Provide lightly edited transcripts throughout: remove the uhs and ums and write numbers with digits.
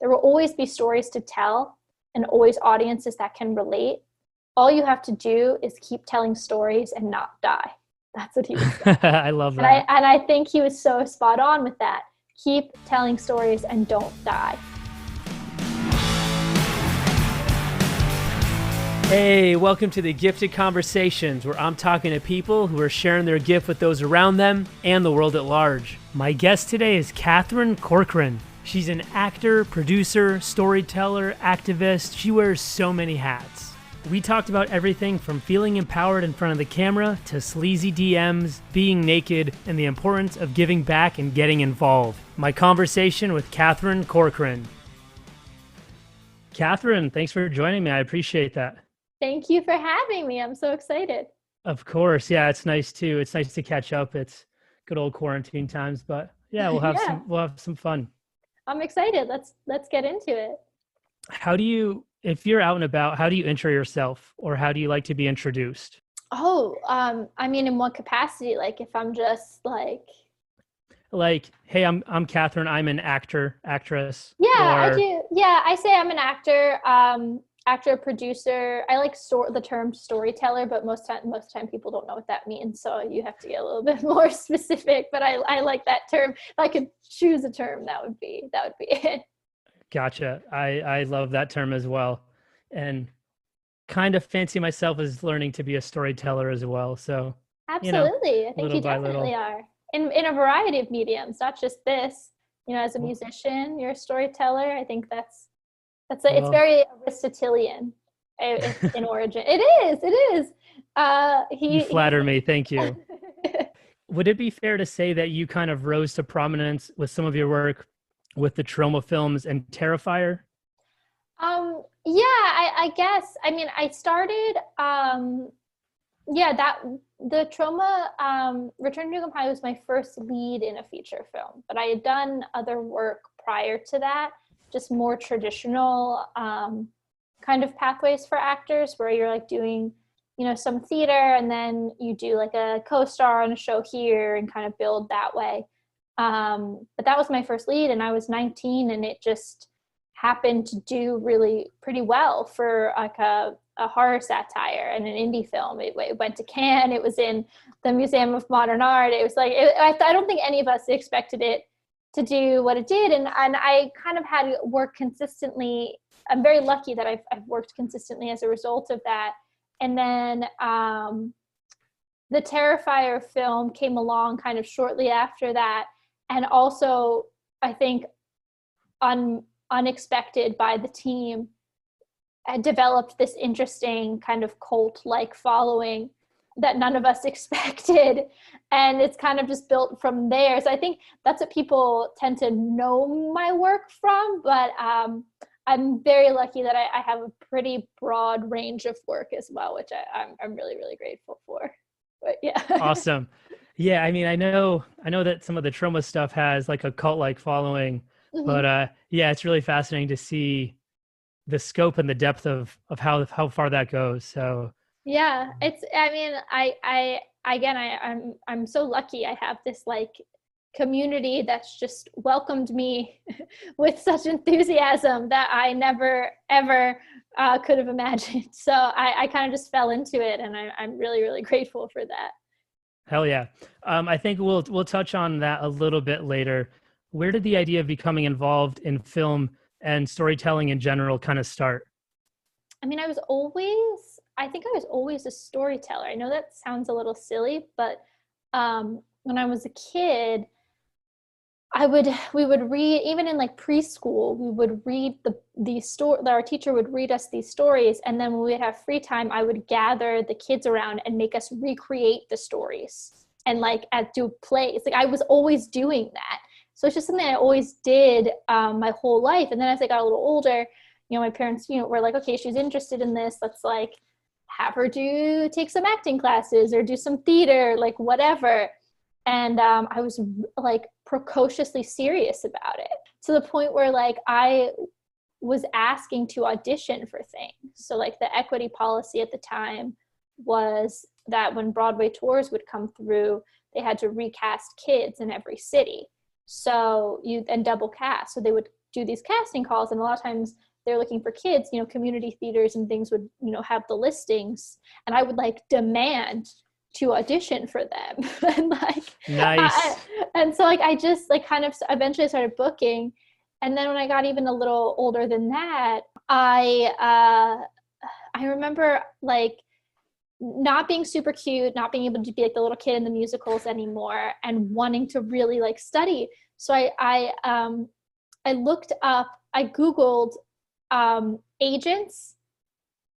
There will always be stories to tell and always audiences that can relate. All you have to do is keep telling stories and not die. That's what he was saying. I love that. And I think he was so spot on with that. Keep telling stories and don't die. Hey, welcome to the Gifted Conversations, where I'm talking to people who are sharing their gift with those around them and the world at large. My guest today is Katherine Corcoran. She's an actor, producer, storyteller, activist. She wears so many hats. We talked about everything from feeling empowered in front of the camera to sleazy DMs, being naked, and the importance of giving back and getting involved. My conversation with Katherine Corcoran. Katherine, thanks for joining me. I appreciate that. Thank you for having me. I'm so excited. Of course. Yeah, it's nice to catch up. It's good old quarantine times, but yeah, we'll have some fun. I'm excited. Let's get into it. If you're out and about, how do you intro yourself, or how do you like to be introduced? I mean, in what capacity? Like if I'm just like, hey, I'm Katherine. I'm an actress. Yeah, I do. Yeah, I say I'm an actor, producer. I like the term storyteller, but most time people don't know what that means. So you have to get a little bit more specific. But I like that term. If I could choose a term, that would be it. Gotcha. I love that term as well, and kind of fancy myself as learning to be a storyteller as well. So absolutely, I think you definitely are in a variety of mediums, not just this. As a musician, you're a storyteller. I think it's very Aristotelian in origin. It is. You flatter me. Thank you. Would it be fair to say that you kind of rose to prominence with some of your work with the Troma films and Terrifier? Yeah, I guess. I mean, I started, the Troma, Return to Nukem High was my first lead in a feature film, but I had done other work prior to that, just more traditional kind of pathways for actors where you're like doing, some theater and then you do like a co-star on a show here and kind of build that way. But that was my first lead and I was 19 and it just happened to do really pretty well for like a horror satire and an indie film. It went to Cannes. It was in the Museum of Modern Art. It was like, I don't think any of us expected it to do what it did. And I kind of had worked consistently. I'm very lucky that I've worked consistently as a result of that. And then the Terrifier film came along kind of shortly after that. And also, I think unexpected by the team, developed this interesting kind of cult-like following that none of us expected. And it's kind of just built from there. So I think that's what people tend to know my work from. But I'm very lucky that I have a pretty broad range of work as well, which I'm really, really grateful for. But yeah. Awesome. Yeah, I mean, I know that some of the Troma stuff has like a cult-like following, mm-hmm. But yeah, it's really fascinating to see the scope and the depth of how far that goes. So yeah, I'm so lucky. I have this like community that's just welcomed me with such enthusiasm that I never ever could have imagined. So I kind of just fell into it, and I'm really, really grateful for that. Hell yeah. I think we'll touch on that a little bit later. Where did the idea of becoming involved in film and storytelling in general kind of start? I mean, I think I was always a storyteller. I know that sounds a little silly, but when I was a kid, we would read, even in like preschool, we would read these stories. Our teacher would read us these stories, and then when we would have free time, I would gather the kids around and make us recreate the stories and like do plays. Like I was always doing that. So it's just something I always did my whole life. And then as I got a little older, my parents, were like, okay, she's interested in this. Let's like have her take some acting classes or do some theater, like whatever. And I was like precociously serious about it, to the point where like I was asking to audition for things. So like the equity policy at the time was that when Broadway tours would come through, they had to recast kids in every city. So and double cast. So they would do these casting calls, and a lot of times they're looking for kids, you know, community theaters and things would, you know, have the listings, and I would like demand to audition for them. And like, Nice. and so like, I just like kind of eventually started booking. And then when I got even a little older than that, I remember like not being super cute, not being able to be like the little kid in the musicals anymore, and wanting to really like study. So I looked up, I Googled agents,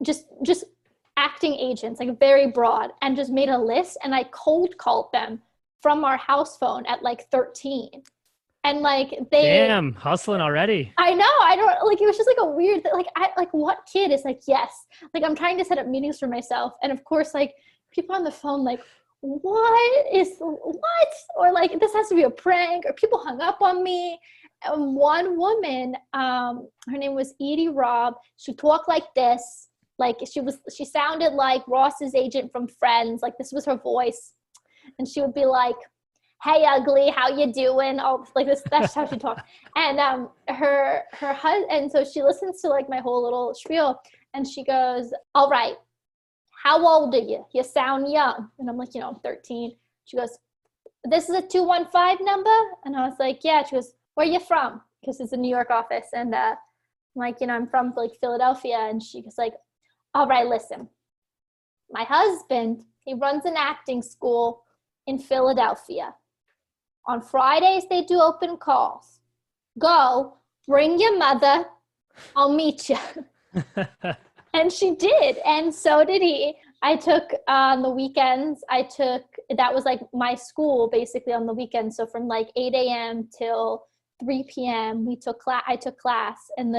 just acting agents, like very broad, and just made a list, and I cold called them from our house phone at like 13. And like Damn, hustling already. I know, I don't like, it was just like a weird, like, what kid is like, yes, like I'm trying to set up meetings for myself. And of course, like people on the phone, like, what? Or like, this has to be a prank, or people hung up on me. And one woman, her name was Edie Robb. She talked like this, like she sounded like Ross's agent from Friends. Like this was her voice. And she would be like, "Hey, ugly, how you doing?" Oh, like this, that's how she talked. And her husband, and so she listens to like my whole little spiel, and she goes, "All right, how old are you? You sound young." And I'm like, you know, I'm 13. She goes, "This is a 215 number?" And I was like, "Yeah." She goes, "Where are you from?" Because it's a New York office. And I'm like, you know, I'm from like Philadelphia. And she goes like, "All right, listen, my husband, he runs an acting school in Philadelphia. On Fridays, they do open calls. Go, bring your mother, I'll meet you." And she did, and so did he. I took on the weekends, that was like my school basically on the weekends. So from like 8 a.m. till 3 p.m. I took class, and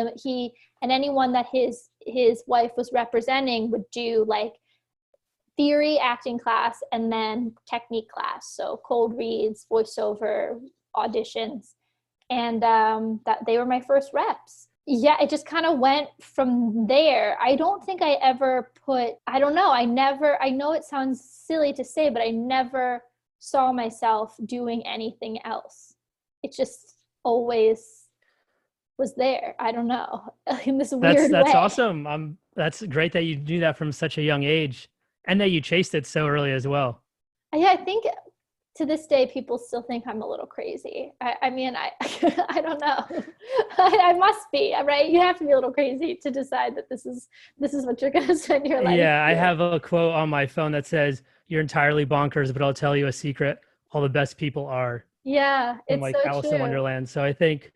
anyone that his wife was representing would do like theory, acting class, and then technique class. So cold reads, voiceover, auditions. And that they were my first reps. Yeah, it just kind of went from there. I don't think I ever I don't know. I know it sounds silly to say, but I never saw myself doing anything else. It just always was there. I don't know, in this weird That's way. awesome. That's great that you do that from such a young age, and that you chased it so early as well. Yeah, I think to this day, people still think I'm a little crazy. I mean, I don't know. I must be, right? You have to be a little crazy to decide that this is what you're going to spend your life Yeah, I doing. have a quote on my phone that says, "You're entirely bonkers, but I'll tell you a secret. All the best people are," Yeah, from it's like so Alice in true. Wonderland. So I think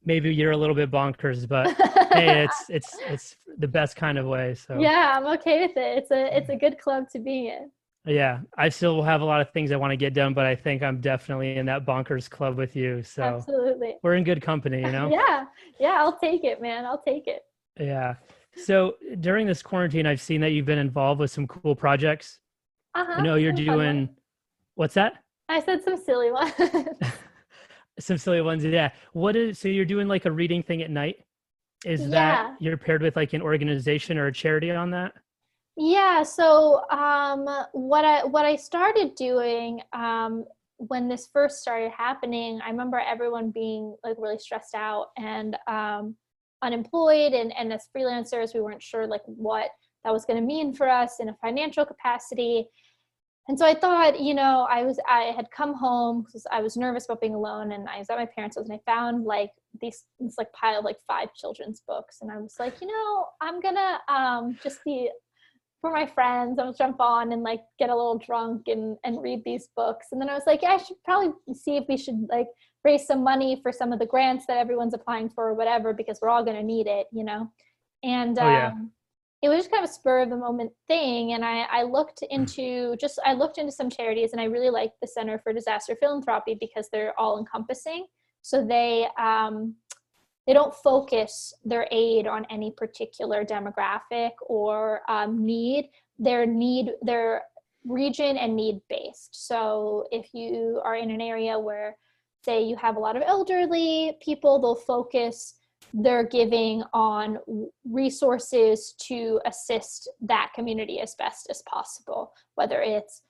maybe you're a little bit bonkers, but hey, it's the best kind of way. So Yeah, I'm okay with it. It's a good club to be in. yeah, I still have a lot of things I want to get done, but I think I'm definitely in that bonkers club with you. So Absolutely. we're in good company, you know? Yeah. Yeah, I'll take it, man. I'll take it. Yeah. So during this quarantine, I've seen that you've been involved with some cool projects. I Uh-huh. know you're Some fun ones. doing, what's that? I said some silly ones. Some silly ones. Yeah. So you're doing like a reading thing at night? Is that Yeah. you're paired with like an organization or a charity on that? Yeah, so what I started doing when this first started happening, I remember everyone being like really stressed out and unemployed, and as freelancers, we weren't sure like what that was going to mean for us in a financial capacity. And so I thought, you know, I had come home because I was nervous about being alone, and I was at my parents' house, and I found like this like pile of like 5 children's books, and I was like, you know, I'm gonna just be for my friends. I'll jump on and like get a little drunk and read these books. And then I was like, yeah, I should probably see if we should like raise some money for some of the grants that everyone's applying for or whatever, because we're all going to need it, you know? And Oh yeah. it was just kind of a spur of the moment thing. And I looked into some charities, and I really liked the Center for Disaster Philanthropy because they're all encompassing. So they don't focus their aid on any particular demographic or need. They're region and need based. So if you are in an area where, say, you have a lot of elderly people, they'll focus their giving on resources to assist that community as best as possible, whether it's,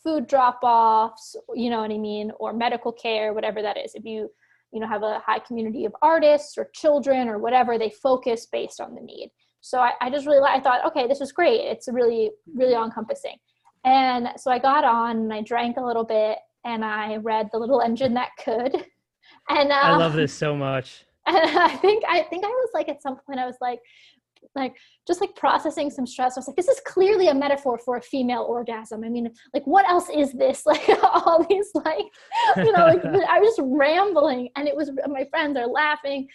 food drop-offs, you know what I mean, or medical care, whatever that is. If you have a high community of artists or children or whatever. They focus based on the need. So I just really, I thought, okay, this is great. It's really, really all encompassing. And so I got on and I drank a little bit and I read The Little Engine That Could. And I love this so much. and I think I was like, at some point I was like just like processing some stress. I was like, this is clearly a metaphor for a female orgasm. I mean, like, what else is this? Like all these, like, like I was just rambling, and it was, my friends are laughing,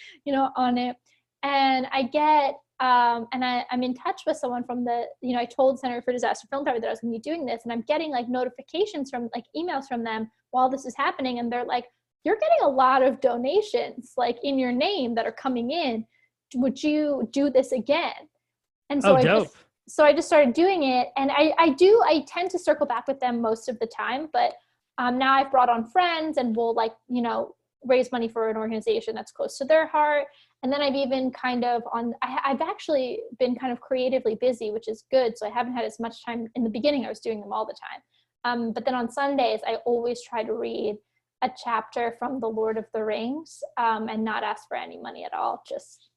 on it. And I get, and I'm in touch with someone from the, I told Center for Disaster Film Recovery that I was going to be doing this, and I'm getting like notifications from, like, emails from them while this is happening. And they're like, you're getting a lot of donations, like, in your name that are coming in. Would you do this again? And so I just started doing it. And I tend to circle back with them most of the time, but now I've brought on friends, and we'll, like, raise money for an organization that's close to their heart. And then I've even kind of I've actually been kind of creatively busy, which is good. So I haven't had as much time. In the beginning, I was doing them all the time. But then on Sundays, I always try to read a chapter from The Lord of the Rings, and not ask for any money at all. Just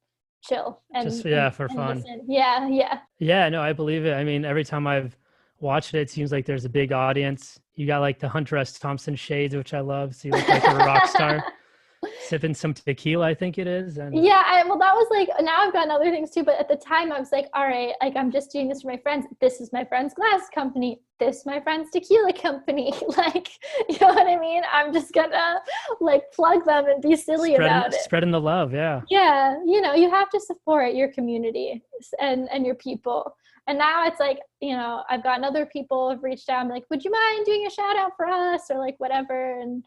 chill and for fun. Listen. Yeah. No, I believe it. I mean, every time I've watched it, it seems like there's a big audience. You got like the Hunter S. Thompson shades, which I love. So you look like a rock star. Sipping some tequila, I think it is. And well, that was like, now I've gotten other things too, but at the time I was like, all right, like, I'm just doing this for my friends. This is my friend's glass company. This is my friend's tequila company. Like, you know what I mean? I'm just gonna, like, plug them and be silly about it. Spreading the love, yeah. Yeah, you have to support your community and your people. And now it's like, I've gotten other people have reached out and be like, would you mind doing a shout out for us, or like whatever, and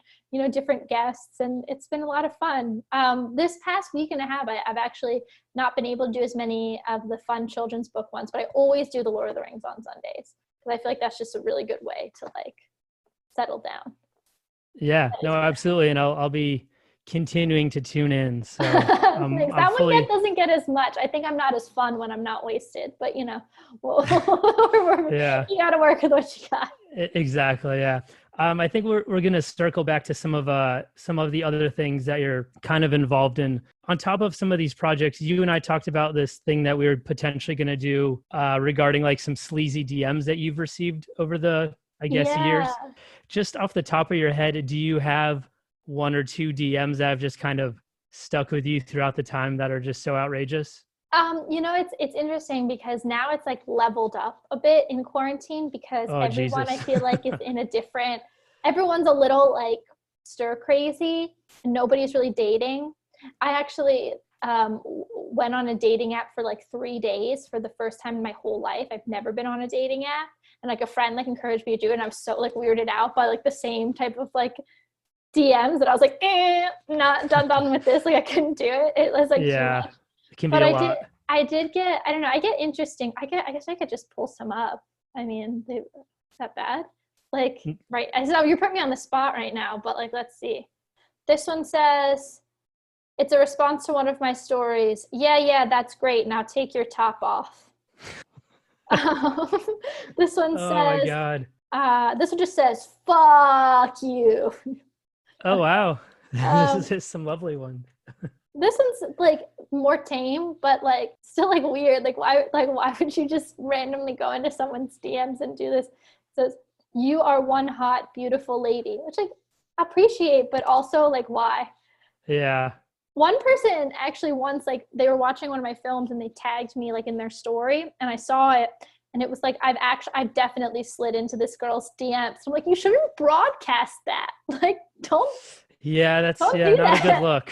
different guests, and it's been a lot of fun. This past week and a half, I've actually not been able to do as many of the fun children's book ones, but I always do the Lord of the Rings on Sundays, because I feel like that's just a really good way to, like, settle down. Yeah, no, absolutely. And I'll be continuing to tune in. So that one doesn't get as much. I think I'm not as fun when I'm not wasted, but you got to work with what you got. Exactly. Yeah. I think we're going to circle back to some of the other things that you're kind of involved in. On top of some of these projects, you and I talked about this thing that we were potentially going to do regarding like some sleazy DMs that you've received over the, I guess, years. Just off the top of your head, do you have one or two DMs that have just kind of stuck with you throughout the time that are just so outrageous? It's interesting, because now it's like leveled up a bit in quarantine, because everyone, I feel like, is in a different, everyone's a little like stir crazy, and nobody's really dating. I actually went on a dating app for like 3 days for the first time in my whole life. I've never been on a dating app, and like a friend like encouraged me to do it, and I was so like weirded out by like the same type of like DMs that I was like, not done with this. Like, I couldn't do it. It was like, yeah, too much. It can be a lot. I did get, I don't know, I get interesting. I guess I could just pull some up. I mean, is that bad? Like, right. So you're putting me on the spot right now, but like, let's see. This one says, it's a response to one of my stories. Yeah, that's great. Now take your top off. This one says, oh my God. This one just says, fuck you. Oh, wow. This is just some lovely one. This one's like more tame, but like still like weird. Like why would you just randomly go into someone's DMs and do this? It says, you are one hot, beautiful lady, which I appreciate, but also like, why? Yeah. One person actually once, like, they were watching one of my films and they tagged me like in their story, and I saw it, and it was like, I've definitely slid into this girl's DMs. I'm like, you shouldn't broadcast that. Like, don't. Yeah, that's not a good look.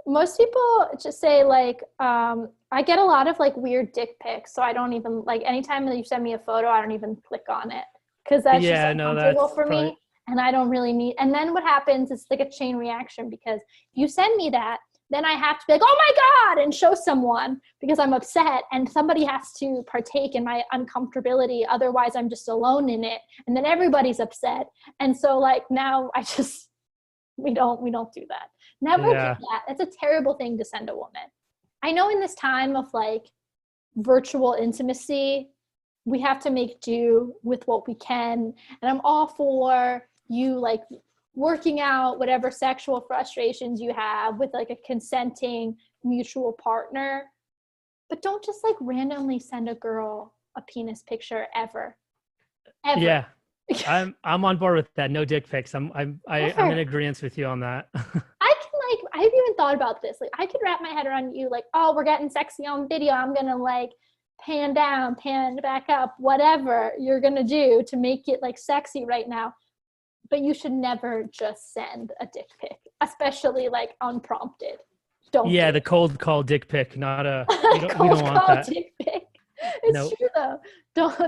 Most people just say like, I get a lot of like weird dick pics, so I don't even, like, anytime that you send me a photo, I don't even click on it, because that's just uncomfortable for me, and I don't really need. And then what happens is like a chain reaction, because if you send me that, then I have to be like, oh my God, and show someone, because I'm upset, and somebody has to partake in my uncomfortability. Otherwise I'm just alone in it, and then everybody's upset. And so like now we don't do that. Never do that. That's a terrible thing to send a woman. I know in this time of like virtual intimacy, we have to make do with what we can. And I'm all for you like working out whatever sexual frustrations you have with like a consenting mutual partner. But don't just like randomly send a girl a penis picture ever. Yeah. I'm on board with that. No dick pics. I'm in Ever. agreement with you on that. I've even thought about this. Like, I could wrap my head around you, like, oh, we're getting sexy on video. I'm gonna like pan down, pan back up, whatever you're gonna do to make it like sexy right now. But you should never just send a dick pic, especially like unprompted. Don't Yeah, do the it. cold call dick pic, not a we Cold don't want call that. dick pic. It's Nope. true though.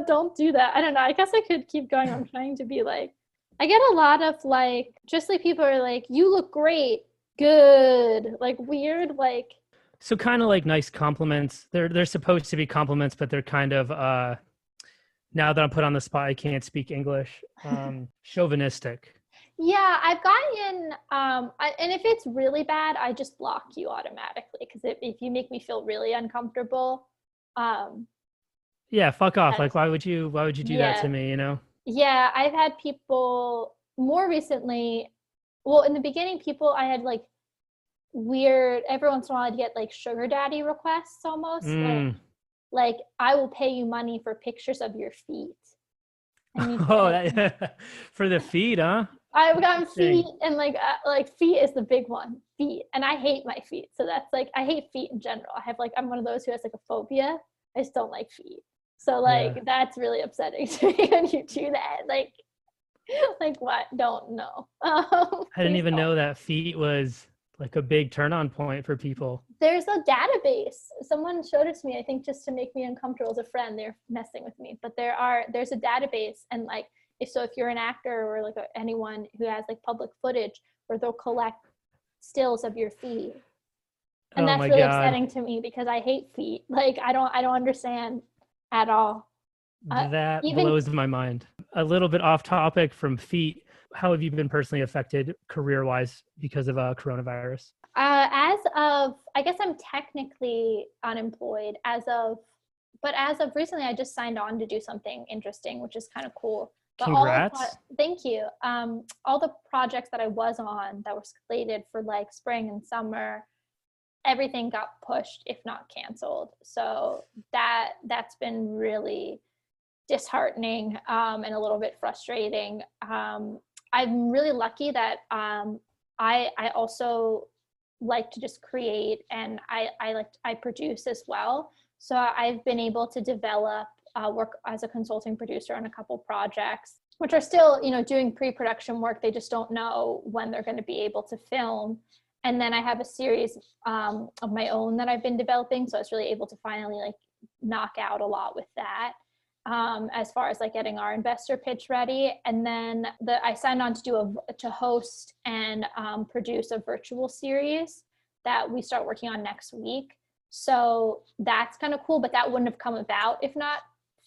Don't do that. I don't know. I guess I could keep going. I'm trying to be like, I get a lot of like, just like people are like, you look great, good, like weird, like. So kind of like nice compliments. They're supposed to be compliments, but they're kind of now that I'm put on the spot, I can't speak English. Chauvinistic. Yeah, I've gotten and if it's really bad, I just block you automatically because if you make me feel really uncomfortable, um, Yeah, fuck off. Like that's, why would you do that yeah, to me, you know? yeah. I've had people more recently. Well, in the beginning, people I had like weird. Every once in a while, I'd get like sugar daddy requests, almost Mm. like I will pay you money for pictures of your feet. And you Oh, say, for the feed, huh? I've gotten feet, Interesting. and like feet is the big one. Feet, and I hate my feet, so that's like I hate feet in general. I have like I'm one of those who has like a phobia. I just don't like feet. So Yeah. like that's really upsetting to me when you do that. Like what? Don't know. I didn't Please even don't. know that feet was like a big turn on point for people. There's a database. Someone showed it to me. I think just to make me uncomfortable as a friend. They're messing with me, but there's a database, and like if you're an actor or like anyone who has like public footage, where they'll collect stills of your feet, and Oh that's my really God. upsetting to me because I hate feet. Like I don't understand at all. That Even blows my mind. A little bit off topic from feet. How have you been personally affected career wise because of coronavirus? as of I guess I'm technically unemployed but as of recently, I just signed on to do something interesting, which is kind of cool. But Congrats. thank you. All the projects that I was on that were slated for like spring and summer, everything got pushed, if not canceled. So that's been really disheartening and a little bit frustrating. I'm really lucky that I also like to just create, and I produce as well. So I've been able to develop work as a consulting producer on a couple projects, which are still doing pre-production work. They just don't know when they're going to be able to film. And then I have a series of my own that I've been developing, so I was really able to finally like knock out a lot with that. As far as like getting our investor pitch ready, and then I signed on to host and produce a virtual series that we start working on next week. So that's kind of cool, but that wouldn't have come about if not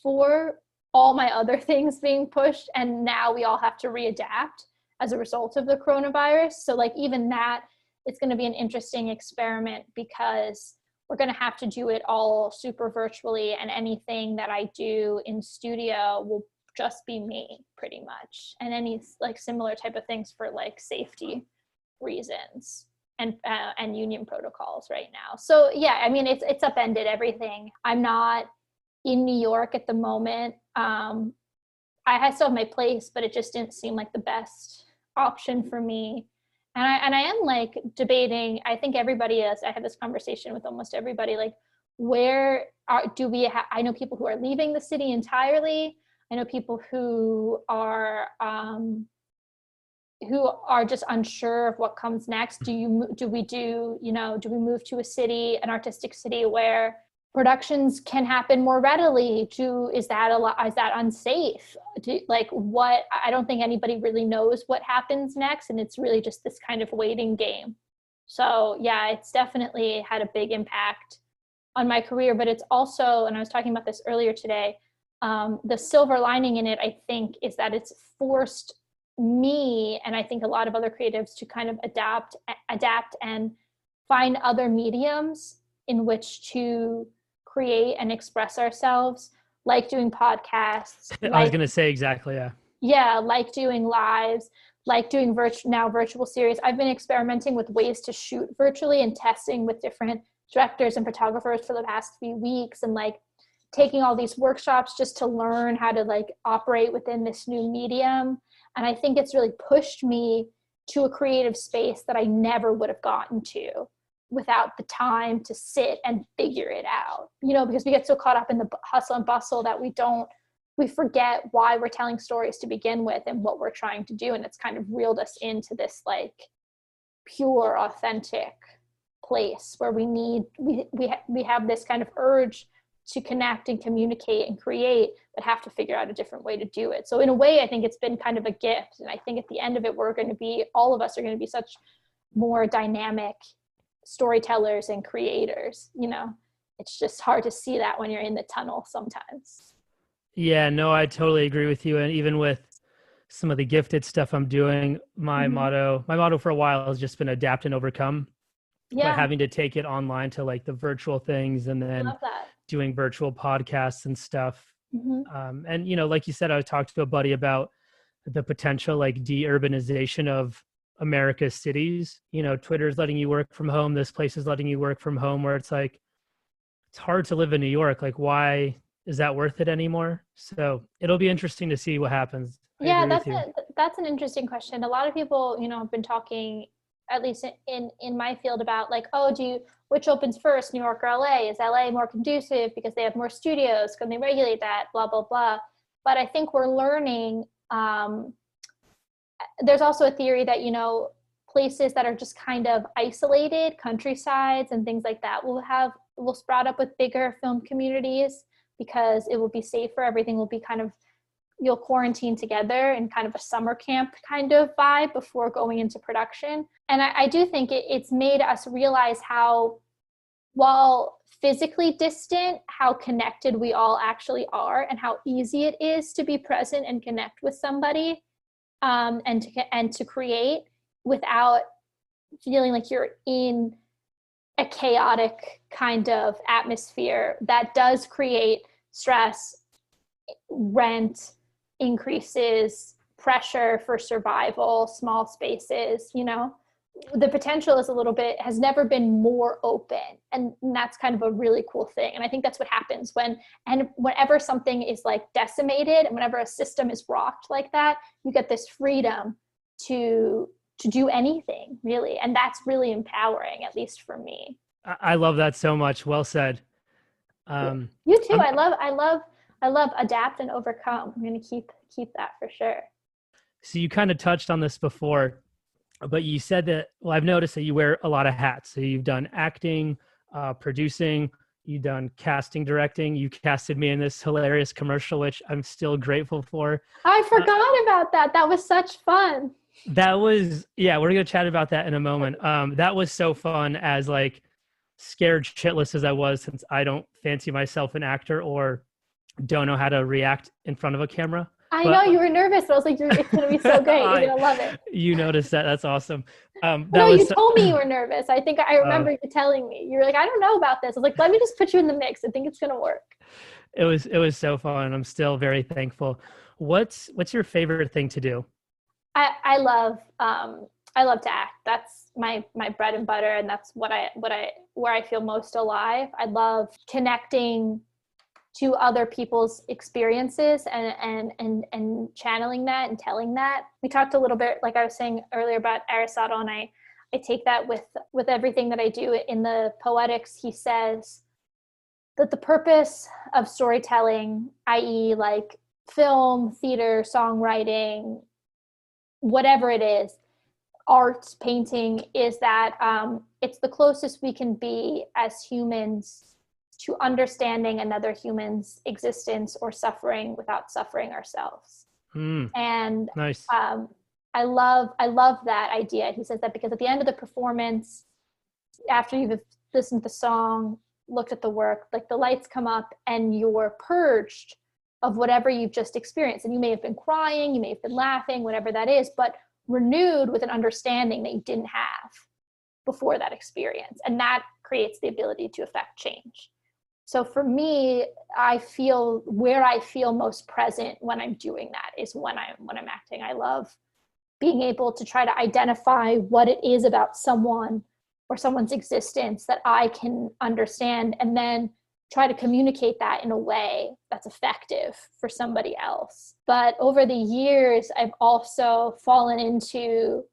for all my other things being pushed, and now we all have to readapt as a result of the coronavirus. So like even that, it's going to be an interesting experiment because we're going to have to do it all super virtually, and anything that I do in studio will just be me pretty much, and any like similar type of things for like safety reasons and union protocols right now. So yeah, I mean it's upended everything. I'm not in New York at the moment. I still have my place, but it just didn't seem like the best option for me. And I am like debating. I think everybody is. I have this conversation with almost everybody. Like, do we? I know people who are leaving the city entirely. I know people who are just unsure of what comes next. Do we move to a city, an artistic city where productions can happen more readily? Is that unsafe? What? I don't think anybody really knows what happens next, and it's really just this kind of waiting game. So yeah, it's definitely had a big impact on my career, but it's also, and I was talking about this earlier today, the silver lining in it, I think, is that it's forced me, and I think a lot of other creatives, to kind of adapt and find other mediums in which to create and express ourselves, like doing podcasts, I was like gonna say exactly, yeah. yeah, like doing lives, like doing virtual series. I've been experimenting with ways to shoot virtually and testing with different directors and photographers for the past few weeks, and like taking all these workshops just to learn how to like operate within this new medium. And I think it's really pushed me to a creative space that I never would have gotten to without the time to sit and figure it out, you know, because we get so caught up in the hustle and bustle that we forget why we're telling stories to begin with and what we're trying to do. And it's kind of reeled us into this like pure, authentic place where we have this kind of urge to connect and communicate and create, but have to figure out a different way to do it. So in a way, I think it's been kind of a gift. And I think at the end of it, all of us are going to be such more dynamic storytellers and creators, you know. It's just hard to see that when you're in the tunnel sometimes. Yeah, no, I totally agree with you. And even with some of the gifted stuff I'm doing, my motto for a while has just been adapt and overcome. Yeah. But having to take it online to like the virtual things, and then doing virtual podcasts and stuff. And, you know, like you said, I talked to a buddy about the potential like de-urbanization of America's cities. You know, Twitter's letting you work from home. This place is letting you work from home, where it's like, it's hard to live in New York. Like, why is that worth it anymore? So it'll be interesting to see what happens. Yeah, that's an interesting question. A lot of people, you know, have been talking, at least in my field, about like, which opens first, New York or LA? Is LA more conducive because they have more studios? Can they regulate that? Blah, blah, blah. But I think we're learning, there's also a theory that, you know, places that are just kind of isolated, countrysides and things like that will sprout up with bigger film communities, because it will be safer. Everything will be kind of, you'll quarantine together in kind of a summer camp kind of vibe before going into production. And I do think it's made us realize how, while physically distant, how connected we all actually are, and how easy it is to be present and connect with somebody, and to create without feeling like you're in a chaotic kind of atmosphere that does create stress, rent increases, pressure for survival, small spaces, you know. The potential is has never been more open, and that's kind of a really cool thing. And I think that's what happens whenever something is like decimated, and whenever a system is rocked like that, you get this freedom to do anything, really. And that's really empowering, at least for me. I love that so much. Well said. You too. I love adapt and overcome. I'm going to keep that for sure. So you kind of touched on this before, but you said that, well, I've noticed that you wear a lot of hats. So you've done acting, producing, you've done casting, directing. You casted me in this hilarious commercial, which I'm still grateful for. I forgot about that. That was such fun. That was, yeah, we're going to chat about that in a moment. That was so fun, as like scared shitless as I was, since I don't fancy myself an actor or don't know how to react in front of a camera. I know you were nervous, but I was like, it's going to be so great. You're going to love it. You noticed that. That's awesome. You told me you were nervous. I think I remember you telling me. You were like, I don't know about this. I was like, let me just put you in the mix. I think it's going to work. It was so fun. I'm still very thankful. What's your favorite thing to do? I love to act. That's my bread and butter, and that's where I feel most alive. I love connecting to other people's experiences and channeling that and telling that. We talked a little bit, like I was saying earlier, about Aristotle, and I take that with everything that I do. In the Poetics, he says that the purpose of storytelling, i.e. like film, theater, songwriting, whatever it is, art, painting, is that it's the closest we can be as humans to understanding another human's existence or suffering without suffering ourselves. And nice. I love that idea. He says that because at the end of the performance, after you've listened to the song, looked at the work, like the lights come up and you're purged of whatever you've just experienced. And you may have been crying, you may have been laughing, whatever that is, but renewed with an understanding that you didn't have before that experience. And that creates the ability to affect change. So for me, I feel most present when I'm doing that is when I'm acting. I love being able to try to identify what it is about someone or someone's existence that I can understand, and then try to communicate that in a way that's effective for somebody else. But over the years, I've also fallen into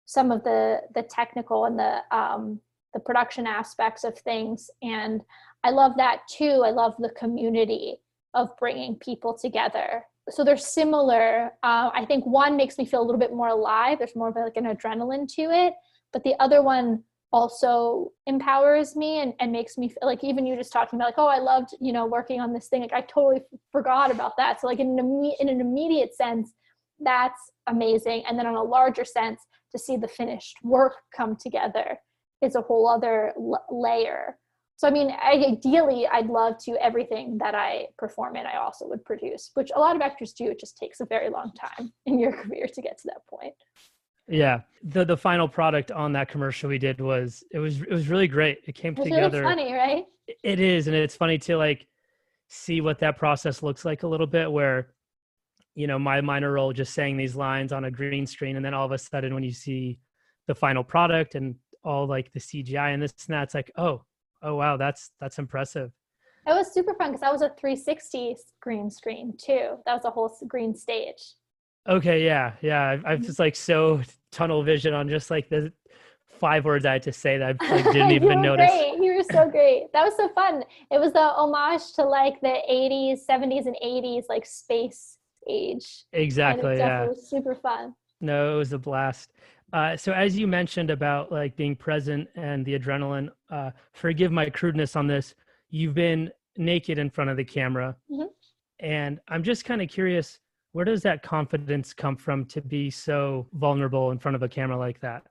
some of the technical and the production aspects of things. And I love that too. I love the community of bringing people together. So they're similar. I think one makes me feel a little bit more alive. There's more of like an adrenaline to it. But the other one also empowers me and makes me feel like, even you just talking about like, oh, I loved, working on this thing. Like I totally forgot about that. So like in an immediate sense, that's amazing. And then on a larger sense, to see the finished work come together is a whole other layer. So, I mean, ideally, I'd love to everything that I perform in, I also would produce, which a lot of actors do. It just takes a very long time in your career to get to that point. Yeah. The final product on that commercial we did was really great. It came together. Really funny, right? It is. And it's funny to like see what that process looks like a little bit, where, my minor role just saying these lines on a green screen. And then all of a sudden when you see the final product and all like the CGI and this and that, it's like, oh wow, that's impressive. It was super fun because that was a 360 green screen too. That was a whole green stage. Okay, yeah. I've just like so tunnel vision on just like the 5 words I had to say that I like, didn't even notice. Great. You were so great. That was so fun. It was the homage to like the 80s, 70s, and 80s like space age. Exactly. Yeah. It was super fun. No, it was a blast. So as you mentioned about like being present and the adrenaline, forgive my crudeness on this, you've been naked in front of the camera. Mm-hmm. And I'm just kind of curious, where does that confidence come from to be so vulnerable in front of a camera like that?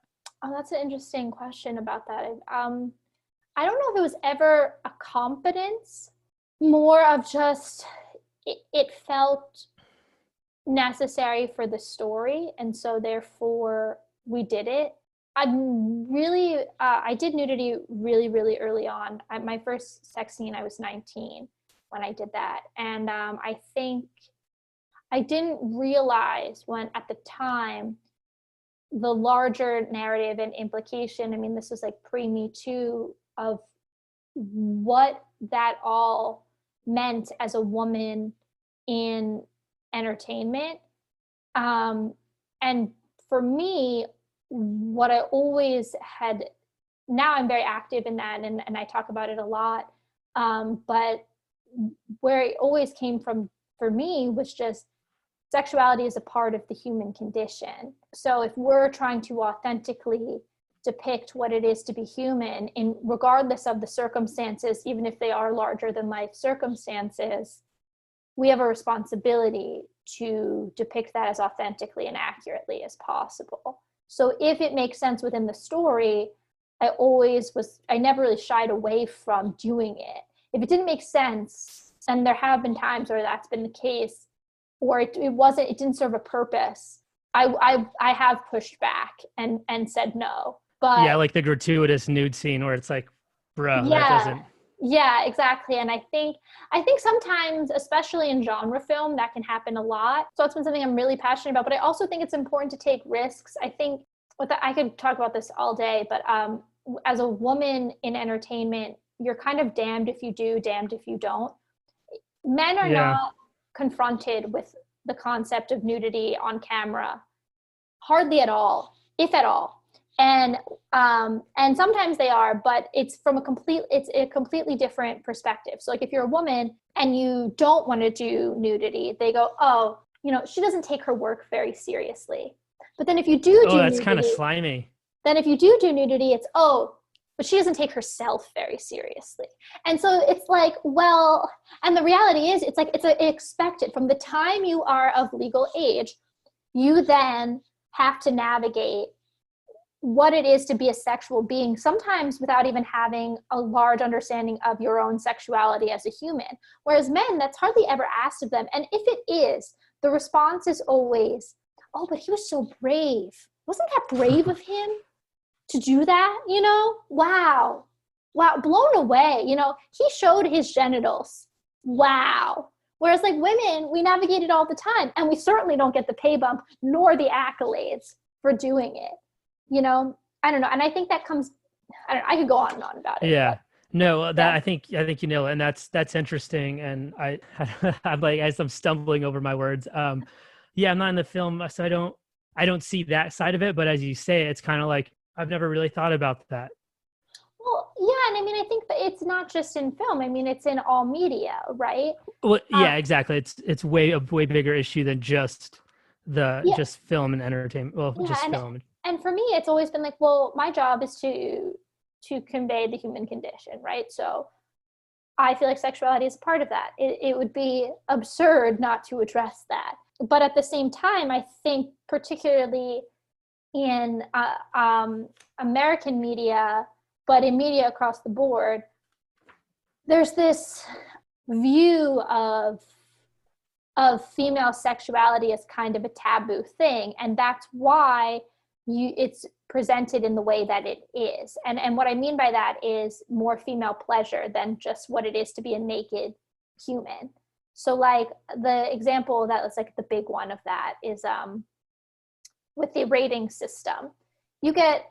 Oh, that's an interesting question about that. I don't know if it was ever a confidence, more of just, it felt necessary for the story. And so therefore, we did it. I did nudity really, really early on. My first sex scene, I was 19 when I did that. And I think I didn't realize when at the time, the larger narrative and implication, I mean, this was like pre-Me Too, of what that all meant as a woman in entertainment. And for me, what I always had, now I'm very active in that and I talk about it a lot, but where it always came from for me was just sexuality is a part of the human condition. So if we're trying to authentically depict what it is to be human, in regardless of the circumstances, even if they are larger than life circumstances, we have a responsibility to depict that as authentically and accurately as possible. So if it makes sense within the story, I never really shied away from doing it. If it didn't make sense, and there have been times where that's been the case, or it didn't serve a purpose, I have pushed back and said no. But yeah, like the gratuitous nude scene where it's like, bro, yeah, that doesn't. Yeah, exactly. And I think sometimes, especially in genre film, that can happen a lot. So it's been something I'm really passionate about. But I also think it's important to take risks. I think I could talk about this all day, but as a woman in entertainment, you're kind of damned if you do, damned if you don't. Men are not confronted with the concept of nudity on camera hardly at all, if at all. And sometimes they are, but it's a completely different perspective. So like if you're a woman and you don't want to do nudity, they go, oh, she doesn't take her work very seriously. But then if you do that's nudity, kind of slimy. Then if you do nudity, it's, oh, but she doesn't take herself very seriously. And so it's like, well, and the reality is it's like, it's expected from the time you are of legal age, you then have to navigate what it is to be a sexual being, sometimes without even having a large understanding of your own sexuality as a human. Whereas men, that's hardly ever asked of them. And if it is, the response is always, oh, but he was so brave. Wasn't that brave of him to do that? Wow, blown away. He showed his genitals. Wow. Whereas like women, we navigate it all the time, and we certainly don't get the pay bump nor the accolades for doing it. You know, I don't know. And I think that comes, I don't know, I could go on and on about it. Yeah. But No, that yeah. I think you know, and that's interesting. And I'm like, as I'm stumbling over my words, yeah, I'm not in the film, so I don't see that side of it. But as you say, it's kind of like I've never really thought about that. Well, yeah. And I mean, I think that it's not just in film. I mean, it's in all media, right? Well, Um, yeah, exactly. It's way a way bigger issue than yeah. just film and entertainment. Well, Yeah. just film. And for me, it's always been like, well, my job is to convey the human condition, right? So I feel like sexuality is a part of that. It would be absurd not to address that. But at the same time, I think particularly in American media, but in media across the board, there's this view of female sexuality as kind of a taboo thing, and that's why it's presented in the way that it is. And what I mean by that is more female pleasure than just what it is to be a naked human. So like the example that was like the big one of that is with the rating system. You get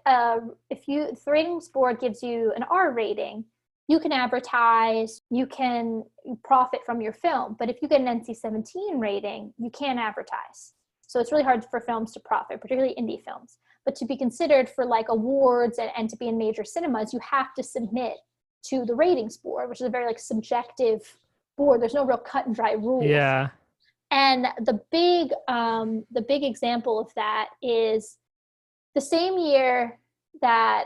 if the ratings board gives you an R rating, you can advertise, you can profit from your film. But if you get an NC-17 rating, you can't advertise. So it's really hard for films to profit, particularly indie films. But to be considered for like awards and to be in major cinemas, you have to submit to the ratings board, which is a very like subjective board. There's no real cut and dry rules. Yeah. And the big example of that is the same year that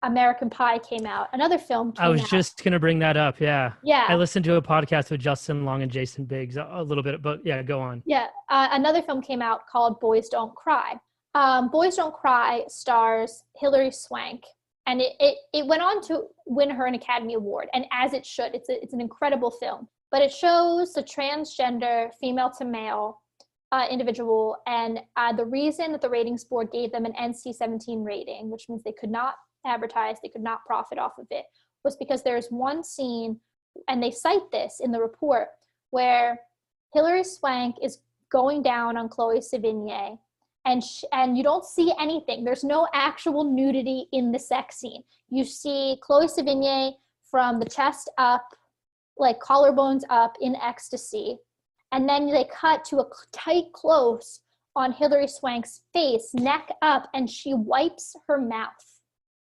American Pie came out, another film came out. I was just gonna bring that up. Yeah. Yeah. I listened to a podcast with Justin Long and Jason Biggs a little bit, but yeah, go on. Yeah. Another film came out called Boys Don't Cry. Boys Don't Cry stars Hilary Swank, and it went on to win her an Academy Award, and as it should. It's an incredible film, but it shows a transgender female to male individual, and the reason that the ratings board gave them an NC-17 rating, which means they could not advertise, they could not profit off of it, was because there's one scene, and they cite this in the report, where Hilary Swank is going down on Chloe Sevigny, and you don't see anything. There's no actual nudity in the sex scene. You see Chloe Sevigny from the chest up, like collarbones up in ecstasy, and then they cut to a tight close on Hilary Swank's face, neck up, and she wipes her mouth.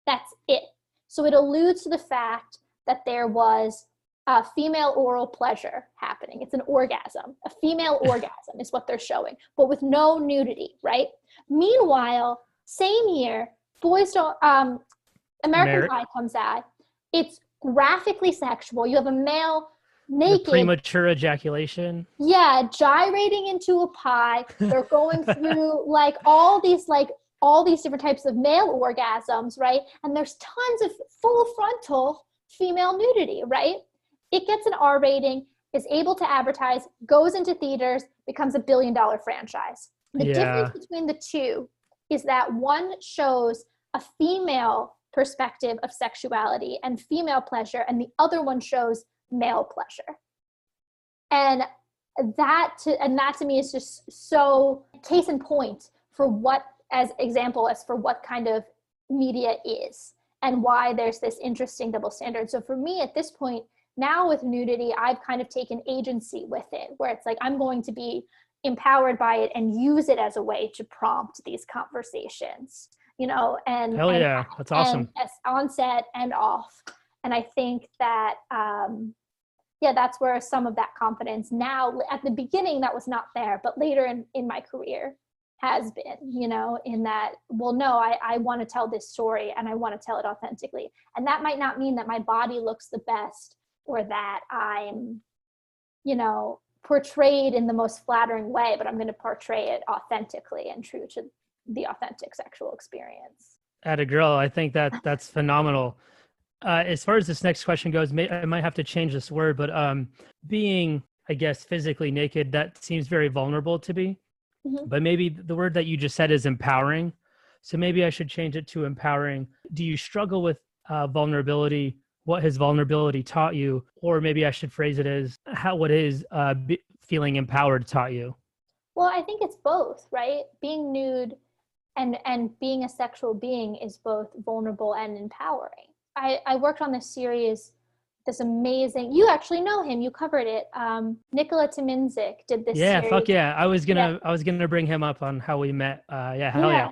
That's it. So it alludes to the fact that there was a female oral pleasure happening. It's an orgasm. A female orgasm is what they're showing, but with no nudity, right? Meanwhile, same year, American Pie comes out. It's graphically sexual. You have a male naked. The premature ejaculation. Yeah, gyrating into a pie. They're going through like all these different types of male orgasms, right? And there's tons of full frontal female nudity, right? It gets an R rating, is able to advertise, goes into theaters, becomes $1 billion franchise. The difference between the two is that one shows a female perspective of sexuality and female pleasure, and the other one shows male pleasure. And that to me is just so case in point for what kind of media is and why there's this interesting double standard. So for me at this point, now with nudity, I've kind of taken agency with it, where it's like I'm going to be empowered by it and use it as a way to prompt these conversations, and Hell yeah, that's awesome. And on set and off. And I think that that's where some of that confidence now, at the beginning that was not there, but later in my career has been, in that, well, no, I want to tell this story and I want to tell it authentically. And that might not mean that my body looks the best or that I'm, portrayed in the most flattering way, but I'm going to portray it authentically and true to the authentic sexual experience. Atta girl, I think that's phenomenal. As far as this next question goes, I might have to change this word, but being, I guess, physically naked, that seems very vulnerable to me. Mm-hmm. But maybe the word that you just said is empowering. So maybe I should change it to empowering. Do you struggle with vulnerability? What has vulnerability taught you? Or maybe I should phrase it as what is feeling empowered taught you? Well, I think it's both, right? Being nude and being a sexual being is both vulnerable and empowering. I worked on this series, this amazing, you actually know him, you covered it. Nicola Timinzik did this Yeah, series. fuck yeah. Yeah. I was gonna bring him up on how we met. Yeah, hell yeah. Yeah.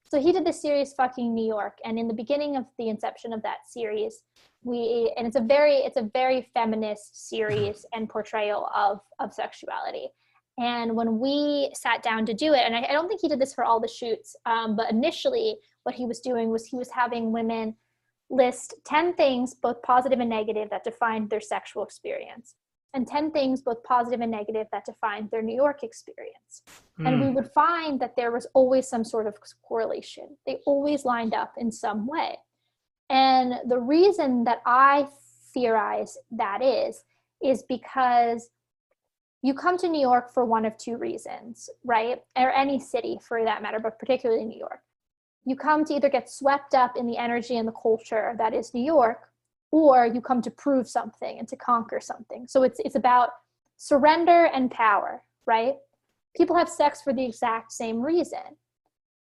So he did this series, Fucking New York, and in the beginning of the inception of that series, and it's a very feminist series and portrayal of sexuality. And when we sat down to do it, and I don't think he did this for all the shoots, but initially what he was doing was he was having women list 10 things, both positive and negative, that defined their sexual experience, and 10 things, both positive and negative, that defined their New York experience. And we would find that there was always some sort of correlation. They always lined up in some way. And the reason that I theorize that is because you come to New York for one of two reasons, right? Or any city for that matter, but particularly New York. You come to either get swept up in the energy and the culture that is New York, or you come to prove something and to conquer something. So it's about surrender and power, right? People have sex for the exact same reason.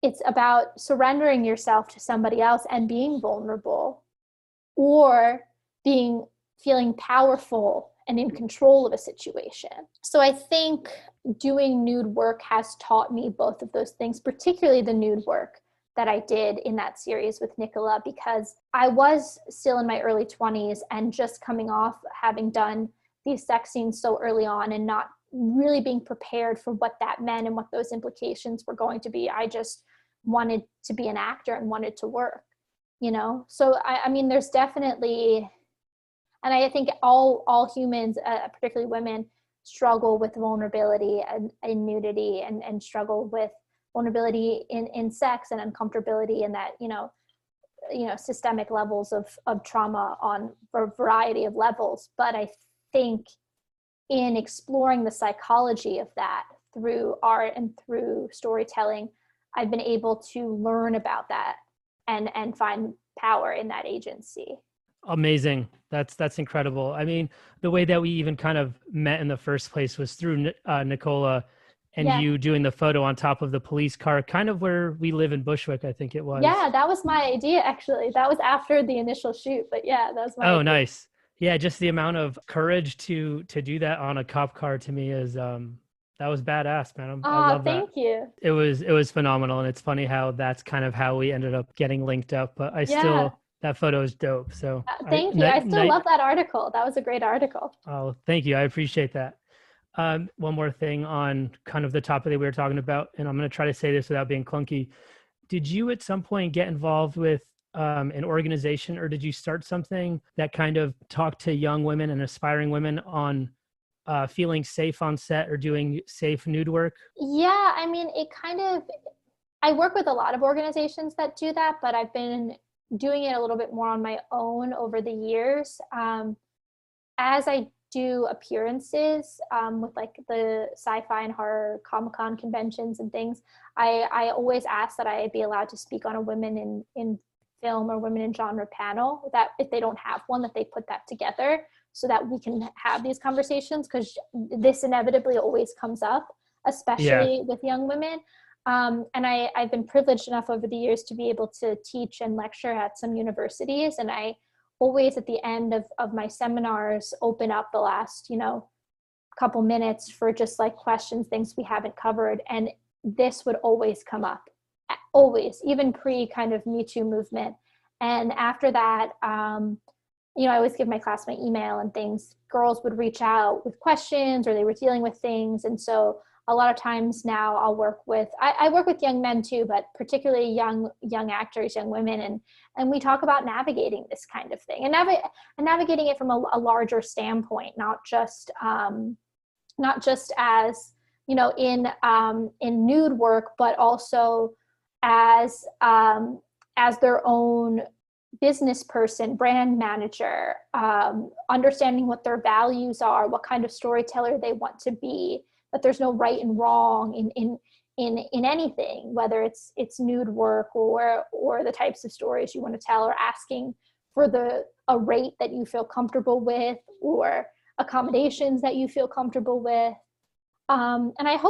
It's about surrendering yourself to somebody else and being vulnerable, or feeling powerful and in control of a situation. So I think doing nude work has taught me both of those things, particularly the nude work that I did in that series with Nicola, because I was still in my early 20s and just coming off having done these sex scenes so early on and not really being prepared for what that meant and what those implications were going to be. I just wanted to be an actor and wanted to work, you know? So I mean, there's definitely, and I think all humans, particularly women, struggle with vulnerability and nudity, and struggle with vulnerability in sex and uncomfortability, and that, you know, systemic levels of trauma on a variety of levels. But I think in exploring the psychology of that through art and through storytelling, I've been able to learn about that and find power in that agency. Amazing. That's incredible. I mean, the way that we even kind of met in the first place was through Nicola and Yeah. you doing the photo on top of the police car, kind of where we live in Bushwick, I think it was. Yeah, that was my idea, actually. That was after the initial shoot, but yeah, that was my Oh, idea. nice. Yeah, just the amount of courage to do that on a cop car to me is that was badass, man. I Ah, love that. thank you. It was phenomenal, and it's funny how that's kind of how we ended up getting linked up. But I Yeah. still, that photo is dope. So Thank you. I still love that article. That was a great article. Oh, thank you. I appreciate that. One more thing on kind of the topic that we were talking about, and I'm going to try to say this without being clunky. Did you at some point get involved with an organization, or did you start something that kind of talked to young women and aspiring women on feeling safe on set or doing safe nude work? Yeah, I mean, I work with a lot of organizations that do that, but I've been doing it a little bit more on my own over the years. As I do appearances with like the sci-fi and horror Comic-Con conventions and things, I always ask that I be allowed to speak on a women in film or women in genre panel, that if they don't have one, that they put that together so that we can have these conversations, because this inevitably always comes up, especially with young women. And I've been privileged enough over the years to be able to teach and lecture at some universities, and I always at the end of my seminars open up the last, couple minutes for just like questions, things we haven't covered. And this would always come up, always, even pre kind of Me Too movement. And after that, I always give my class my email and things. Girls would reach out with questions, or they were dealing with things. And so a lot of times now I'll work with, I work with young men too, but particularly young actors, young women. And we talk about navigating this kind of thing, and navigating it from a larger standpoint, not just as, in nude work, but also as their own business person, brand manager, understanding what their values are, what kind of storyteller they want to be, that there's no right and wrong in anything, whether it's nude work or the types of stories you want to tell, or asking for a rate that you feel comfortable with, or accommodations that you feel comfortable with. And I've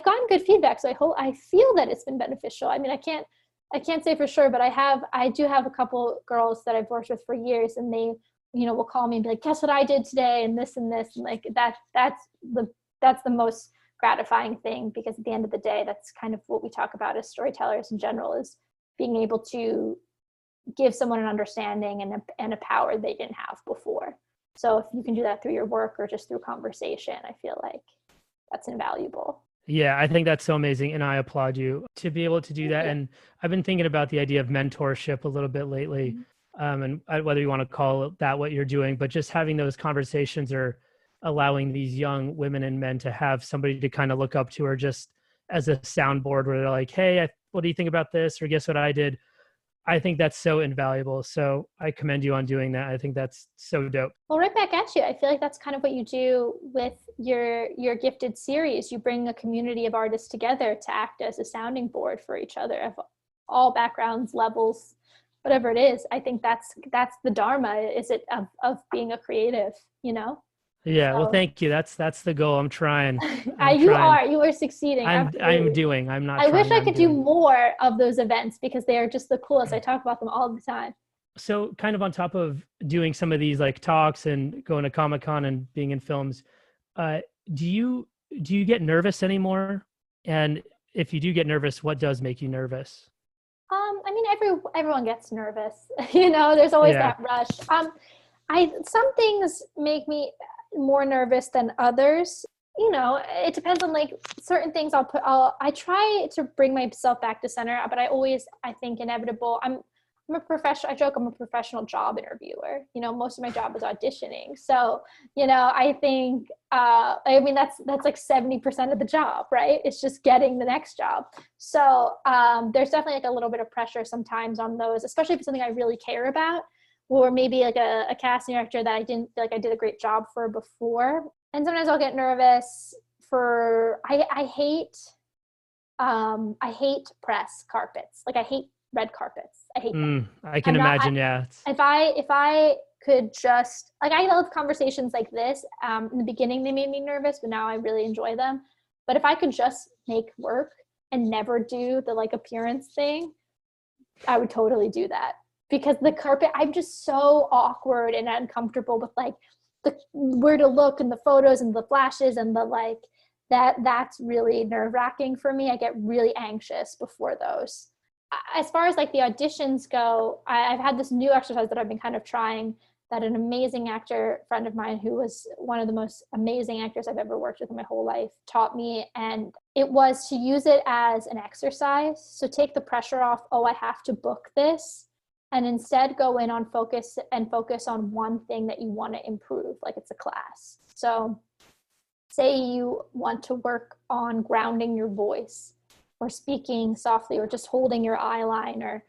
gotten good feedback. So I feel that it's been beneficial. I mean, I can't say for sure, but I do have a couple girls that I've worked with for years, and they, will call me and be like, guess what I did today? And this and this. And like that's the most gratifying thing, because at the end of the day, that's kind of what we talk about as storytellers in general, is being able to give someone an understanding and a power they didn't have before. So if you can do that through your work or just through conversation, I feel like that's invaluable. Yeah, I think that's so amazing, and I applaud you to be able to do that. And I've been thinking about the idea of mentorship a little bit lately, and whether you want to call that what you're doing, but just having those conversations, or allowing these young women and men to have somebody to kind of look up to, or just as a soundboard where they're like, hey, what do you think about this? Or guess what I did? I think that's so invaluable. So I commend you on doing that. I think that's so dope. Well, right back at you. I feel like that's kind of what you do with your gifted series. You bring a community of artists together to act as a sounding board for each other, of all backgrounds, levels, whatever it is. I think that's the dharma, is it, of being a creative, Yeah, well, So thank you. That's the goal. I'm trying. you are succeeding. I'm Absolutely. doing. I'm not I wish trying. I I'm could do doing. more of those events, because they are just the coolest. I talk about them all the time. So kind of on top of doing some of these like talks and going to Comic-Con and being in films, uh, do you get nervous anymore? And if you do get nervous, what does make you nervous? I mean, everyone gets nervous. There's always Yeah. that rush. Some things make me more nervous than others. It depends on, like, certain things I try to bring myself back to center, but I think inevitable. I'm a professional. I joke I'm a professional job interviewer. Most of my job is auditioning. So, I think, I mean, that's like 70% of the job, right? It's just getting the next job. So there's definitely like a little bit of pressure sometimes on those, especially if it's something I really care about, or maybe like a casting director that I didn't feel like I did a great job for before. And sometimes I'll get nervous I hate press carpets. Like, I hate red carpets. I hate them. I can imagine. Yeah. If I could just, like, I love conversations like this. In the beginning, they made me nervous, but now I really enjoy them. But if I could just make work and never do the, like, appearance thing, I would totally do that, because the carpet, I'm just so awkward and uncomfortable with, like, where to look and the photos and the flashes and the, like, that's really nerve-wracking for me. I get really anxious before those. As far as, like, the auditions go, I've had this new exercise that I've been kind of trying, that an amazing actor friend of mine, who was one of the most amazing actors I've ever worked with in my whole life, taught me. And it was to use it as an exercise. So take the pressure off, oh, I have to book this, and instead go in on focus on one thing that you want to improve, like it's a class. So say you want to work on grounding your voice, or speaking softly, or just holding your eyeliner,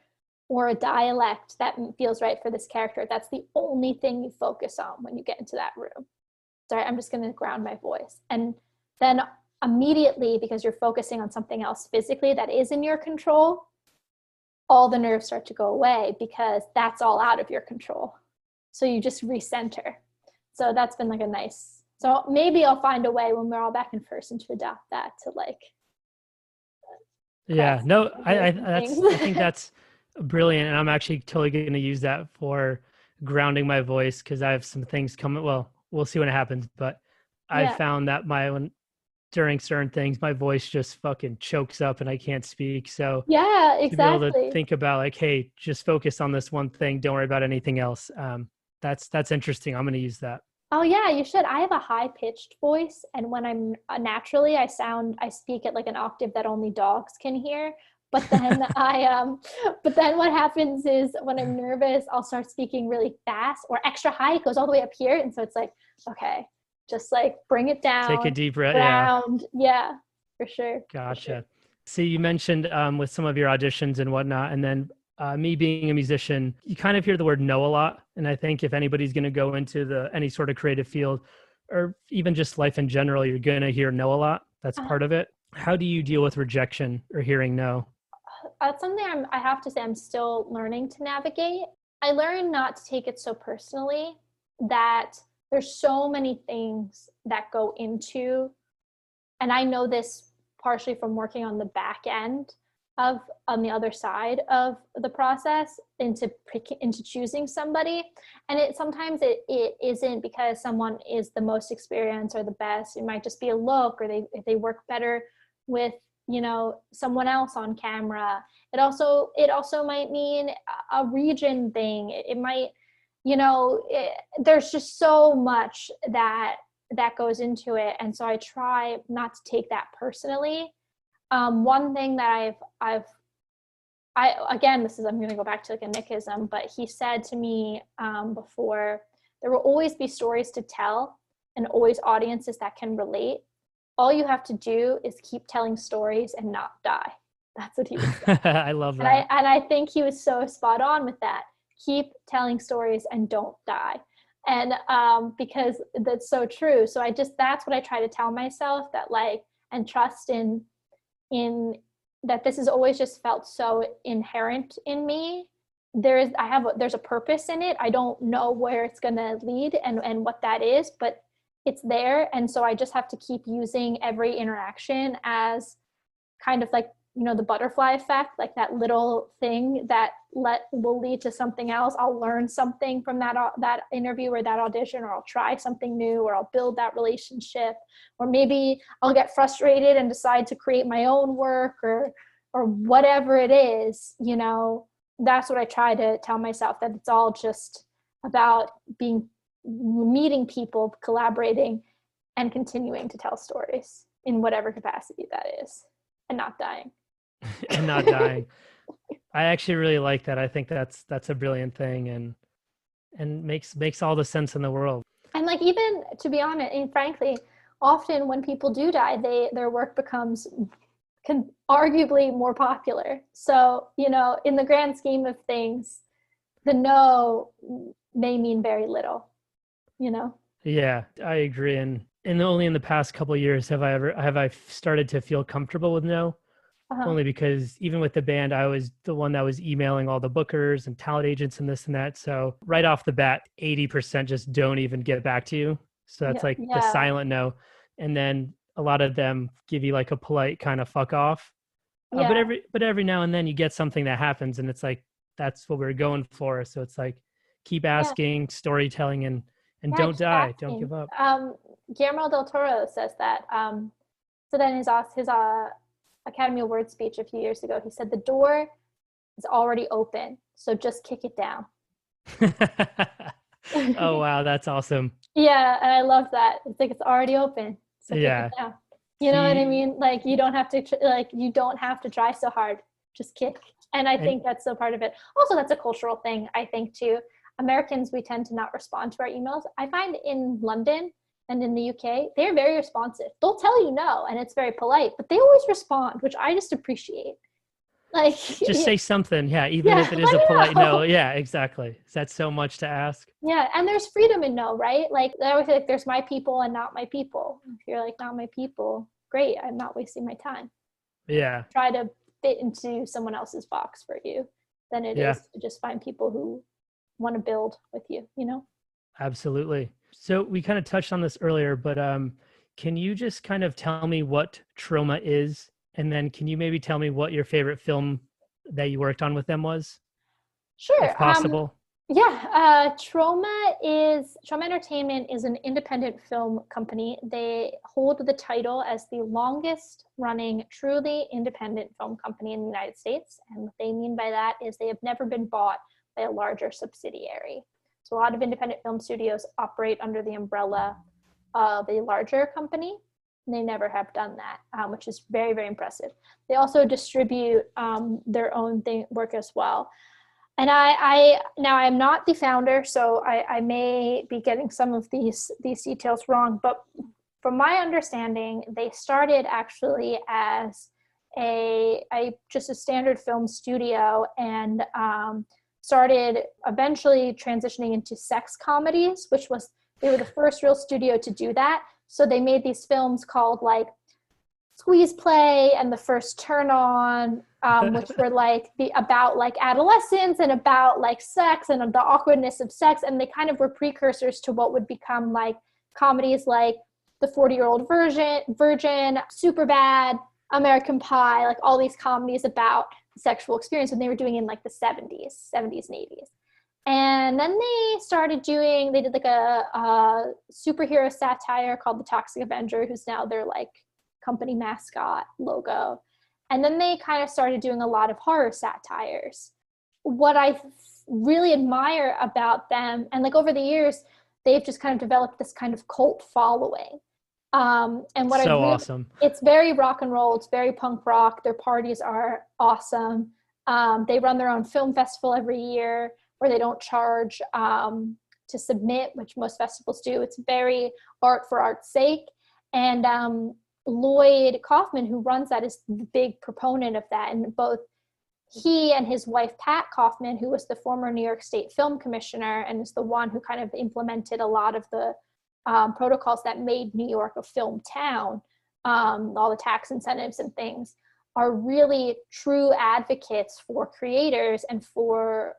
or a dialect that feels right for this character. That's the only thing you focus on when you get into that room. Sorry, I'm just going to ground my voice. And then immediately, because you're focusing on something else physically that is in your control, all the nerves start to go away, because that's all out of your control. So you just recenter. So that's been like a nice, so maybe I'll find a way when we're all back in person to adopt that, to, like, Yeah, no, I think that's brilliant, and I'm actually totally going to use that for grounding my voice, because I have some things coming. Well, we'll see when it happens, but I Yeah. found that during certain things, my voice just fucking chokes up and I can't speak. So Yeah, to be able to exactly. think about, like, hey, just focus on this one thing, don't worry about anything else. That's interesting. I'm going to use that. Oh yeah, you should. I have a high pitched voice, and when I'm naturally, I speak at like an octave that only dogs can hear. But then but then what happens is, when I'm nervous, I'll start speaking really fast or extra high. It goes all the way up here, and so it's like, okay, just, like, bring it Take a down, deep breath. Yeah. ground. Yeah, for sure. For sure. Gotcha. So you mentioned with some of your auditions and whatnot, and then me being a musician, you kind of hear the word no a lot. And I think if anybody's going to go into any sort of creative field, or even just life in general, you're going to hear no a lot. That's Uh, part of it. How do you deal with rejection or hearing no? that's something I have to say I'm still learning to navigate. I learned not to take it so personally, that there's so many things that go into and I know this partially from working on the back end of on the other side of the process into choosing somebody. And sometimes it isn't because someone is the most experienced or the best. It might just be a look, or they work better with, you know, someone else on camera. It also might mean a region thing. It might, you know, there's just so much that goes into it. And so I try not to take that personally. One thing that again, I'm going to go back to like a Nickism, but he said to me before, there will always be stories to tell and always audiences that can relate. All you have to do is keep telling stories and not die. That's what he was saying. I love that. And I think he was so spot on with that. Keep telling stories and don't die. And because that's so true. So that's what I try to tell myself, that like, and trust in that this has always just felt so inherent in me. There's a purpose in it. I don't know where it's going to lead and what that is, but it's there. And so I just have to keep using every interaction as kind of like, you know, the butterfly effect, like that little thing that will lead to something else. I'll learn something from that interview or that audition, or I'll try something new, or I'll build that relationship, or maybe I'll get frustrated and decide to create my own work, or whatever it is. You know, that's what I try to tell myself, that it's all just about meeting people, collaborating, and continuing to tell stories in whatever capacity that is, and not dying. And not dying. I actually really like that. I think that's a brilliant thing, and makes all the sense in the world. And like, even to be honest, and frankly, often when people do die, their work becomes arguably more popular. So, you know, in the grand scheme of things, the no may mean very little, you know? Yeah, I agree. And only in the past couple of years have I started to feel comfortable with no. Only because even with the band, I was the one that was emailing all the bookers and talent agents and this and that. So right off the bat, 80% just don't even get back to you. So that's the silent no. And then a lot of them give you like a polite kind of fuck off. But every now and then you get something that happens, and it's like, that's what we're going for. So it's like, keep asking, storytelling, and don't die. Asking. Don't give up. Guillermo del Toro says that. So then his Academy Award speech a few years ago, he said, the door is already open, so just kick it down. Oh, wow. That's awesome. Yeah. And I love that. It's like, it's already open, so kick it down. You know what I mean? Like, you don't have to try so hard, just kick. And I think that's still part of it. Also, that's a cultural thing, I think, too. Americans, we tend to not respond to our emails. I find in London and in the UK, they're very responsive. They'll tell you no, and it's very polite, but they always respond, which I just appreciate. Like, just say something. Yeah. Even if it is a polite no. Yeah, exactly. That's so much to ask. Yeah. And there's freedom in no, right? Like, I always say, like, there's my people and not my people. If you're like, not my people, great. I'm not wasting my time. Yeah. Try to fit into someone else's box for you than it is to just find people who want to build with you, you know? Absolutely. So we kind of touched on this earlier, but can you just kind of tell me what Troma is? And then can you maybe tell me what your favorite film that you worked on with them was? Sure. If possible. Troma Entertainment is an independent film company. They hold the title as the longest running truly independent film company in the United States. And what they mean by that is they have never been bought by a larger subsidiary. So a lot of independent film studios operate under the umbrella of a larger company. And they never have done that, which is very, very impressive. They also distribute their own work as well. And now I'm not the founder, so I may be getting some of these details wrong, but from my understanding, they started actually as just a standard film studio, and started eventually transitioning into sex comedies, they were the first real studio to do that. So they made these films called like Squeeze Play and The First Turn On, which were like about like adolescence and about like sex and the awkwardness of sex. And they kind of were precursors to what would become like comedies like The 40-Year-Old Virgin, Superbad, American Pie, like all these comedies about sexual experience when they were doing in like the 70s and 80s. And then they did like a superhero satire called the Toxic Avenger, who's now their like company mascot logo. And then they kind of started doing a lot of horror satires. What I really admire about them, and like over the years, they've just kind of developed this kind of cult following. And what so awesome. It's very rock and roll. It's very punk rock. Their parties are awesome. They run their own film festival every year where they don't charge to submit, which most festivals do. It's very art for art's sake. And Lloyd Kaufman, who runs that, is the big proponent of that. And both he and his wife, Pat Kaufman, who was the former New York State Film Commissioner and is the one who kind of implemented a lot of the protocols that made New York a film town, all the tax incentives and things, are really true advocates for creators and for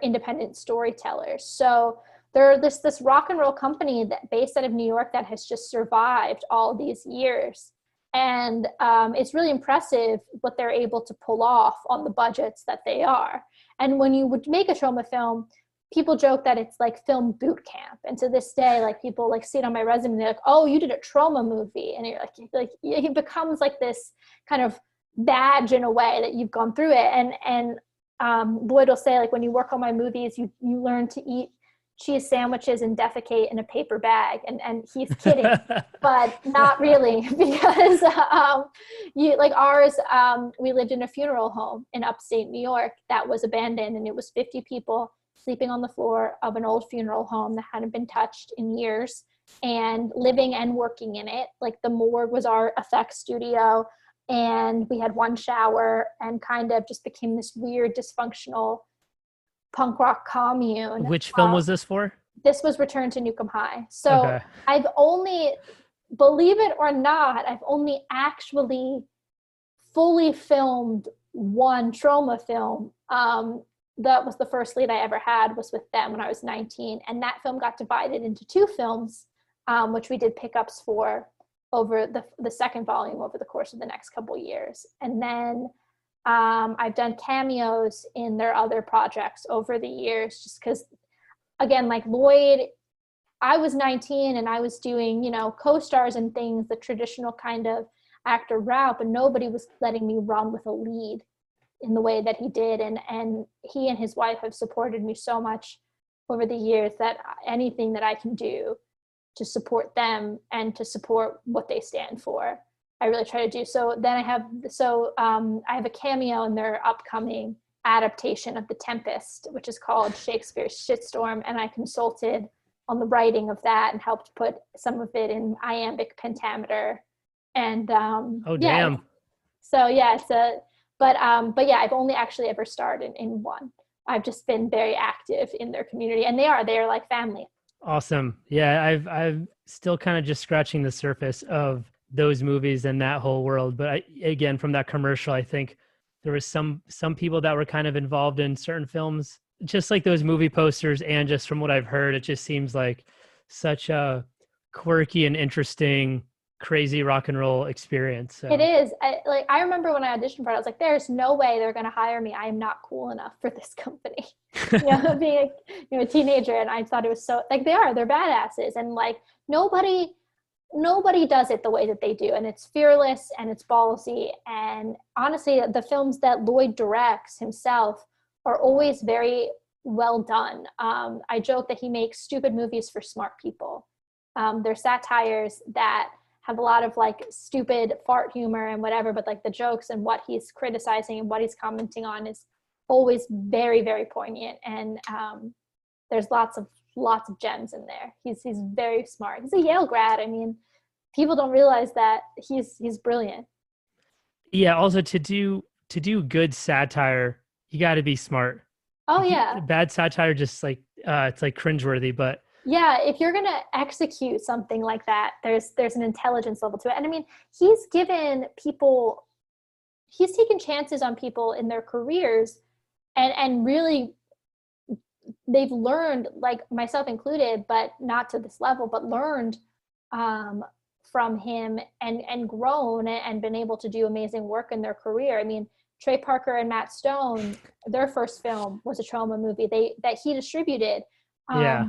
independent storytellers. So they're this rock and roll company that based out of New York that has just survived all these years. And it's really impressive what they're able to pull off on the budgets that they are. And when you would make a Troma film, people joke that it's like film boot camp. And to this day, like people like see it on my resume and they're like, oh, you did a Troma movie. And you're like it becomes like this kind of badge in a way that you've gone through it. And Lloyd will say, like, when you work on my movies, you learn to eat cheese sandwiches and defecate in a paper bag. And he's kidding, but not really, because like ours, we lived in a funeral home in upstate New York that was abandoned, and it was 50 people sleeping on the floor of an old funeral home that hadn't been touched in years, and living and working in it. Like the morgue was our effects studio, and we had one shower, and kind of just became this weird dysfunctional punk rock commune. Which film was this for? This was Return to Newcomb High. So okay. I've only, believe it or not, I've only actually fully filmed one Troma film. That was the first lead I ever had, was with them when I was 19. And that film got divided into 2 films, which we did pickups for over the second volume over the course of the next couple years. And then I've done cameos in their other projects over the years, just because, again, like Lloyd, I was 19 and I was doing, co-stars and things, the traditional kind of actor route, but nobody was letting me run with a lead in the way that he did. And he and his wife have supported me so much over the years that anything that I can do to support them and to support what they stand for, I really try to do. So then I have a cameo in their upcoming adaptation of The Tempest, which is called Shakespeare's Shitstorm. And I consulted on the writing of that and helped put some of it in iambic pentameter. And oh, damn. Yeah. So yeah, but yeah, I've only actually ever starred in one. I've just been very active in their community, and they're like family. Awesome. Yeah, I've still kind of just scratching the surface of those movies and that whole world. But again, from that commercial, I think there was some people that were kind of involved in certain films, just like those movie posters. And just from what I've heard, it just seems like such a quirky and interesting, crazy rock and roll experience. So. It is. I remember when I auditioned for it, I was like, there's no way they're going to hire me. I am not cool enough for this company. Being a teenager, and I thought it was so, like, they're badasses, and like nobody does it the way that they do, and it's fearless and it's ballsy. And honestly, the films that Lloyd directs himself are always very well done. I joke that he makes stupid movies for smart people. They're satires that have a lot of like stupid fart humor and whatever, but like the jokes and what he's criticizing and what he's commenting on is always very, very poignant. And there's lots of gems in there. He's very smart. He's a Yale grad. I mean, people don't realize that he's brilliant. Yeah. Also, to do good satire, you got to be smart. Oh yeah. Bad satire, just like it's like cringeworthy, but. Yeah, if you're going to execute something like that, there's an intelligence level to it. And I mean, he's taken chances on people in their careers, and really they've learned, like myself included, but not to this level, but learned from him and grown and been able to do amazing work in their career. I mean, Trey Parker and Matt Stone, their first film was a Troma movie that he distributed. Yeah.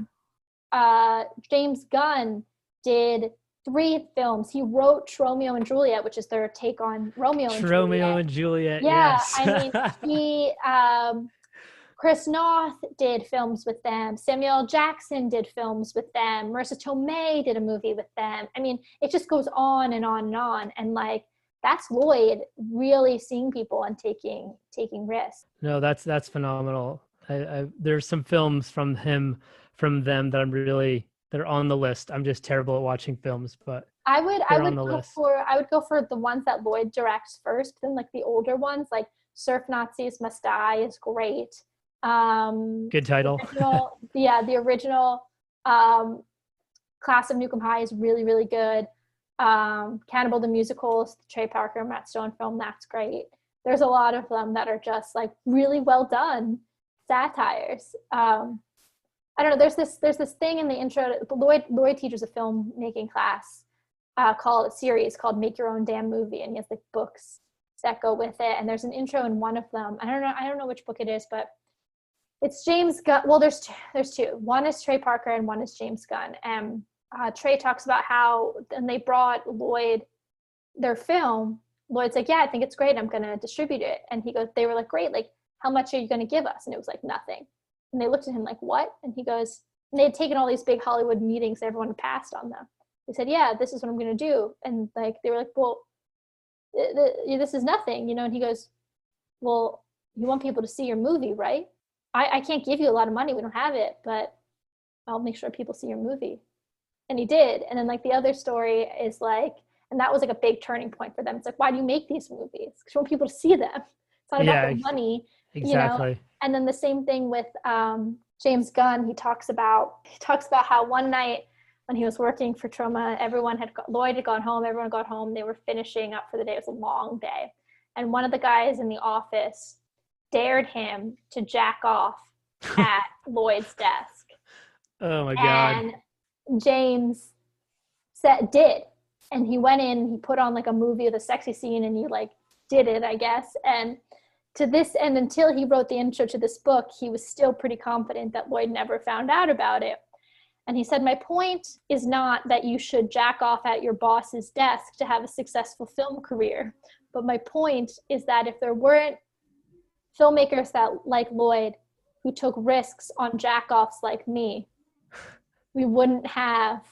James Gunn did 3 films. He wrote Romeo and Juliet, which is their take on Romeo and Juliet. Romeo and Juliet, Yeah, yes. I mean, he Chris Noth did films with them. Samuel L. Jackson did films with them. Marissa Tomei did a movie with them. I mean, it just goes on and on and on. And like, that's Lloyd really seeing people and taking risks. No, that's phenomenal. There's some films from them that they're on the list. I'm just terrible at watching films, but I would go for the ones that Lloyd directs first, then like the older ones, like Surf Nazis Must Die is great. Good title. The original Class of Nukem High is really, really good. Cannibal the Musical, Trey Parker, Matt Stone film, that's great. There's a lot of them that are just like really well done satires. I don't know. There's this thing in the intro. Lloyd teaches a filmmaking class series called Make Your Own Damn Movie, and he has like books that go with it. And there's an intro in one of them. I don't know which book it is, but it's James Gunn. Well, there's two. One is Trey Parker and one is James Gunn. And Trey talks about how, and they brought Lloyd their film. Lloyd's like, yeah, I think it's great. I'm going to distribute it. And they were like, great. Like, how much are you going to give us? And it was like, nothing. And they looked at him like, what? And he goes, and they had taken all these big Hollywood meetings. Everyone passed on them. He said, yeah, this is what I'm going to do. And like, they were like, well, this is nothing, And he goes, well, you want people to see your movie, right? I can't give you a lot of money. We don't have it, but I'll make sure people see your movie. And he did. And then like the other story is like, and that was like a big turning point for them. It's like, why do you make these movies? Because you want people to see them. It's not about the money. Exactly. And then the same thing with James Gunn. He talks about how one night when he was working for Troma, Lloyd had gone home, everyone got home, they were finishing up for the day. It was a long day. And one of the guys in the office dared him to jack off at Lloyd's desk. Oh my God. And James did. And he went in, he put on like a movie of the sexy scene, and he like did it, I guess. And to this end, until he wrote the intro to this book, he was still pretty confident that Lloyd never found out about it. And he said, my point is not that you should jack off at your boss's desk to have a successful film career. But my point is that if there weren't filmmakers that like Lloyd who took risks on jack-offs like me, we wouldn't have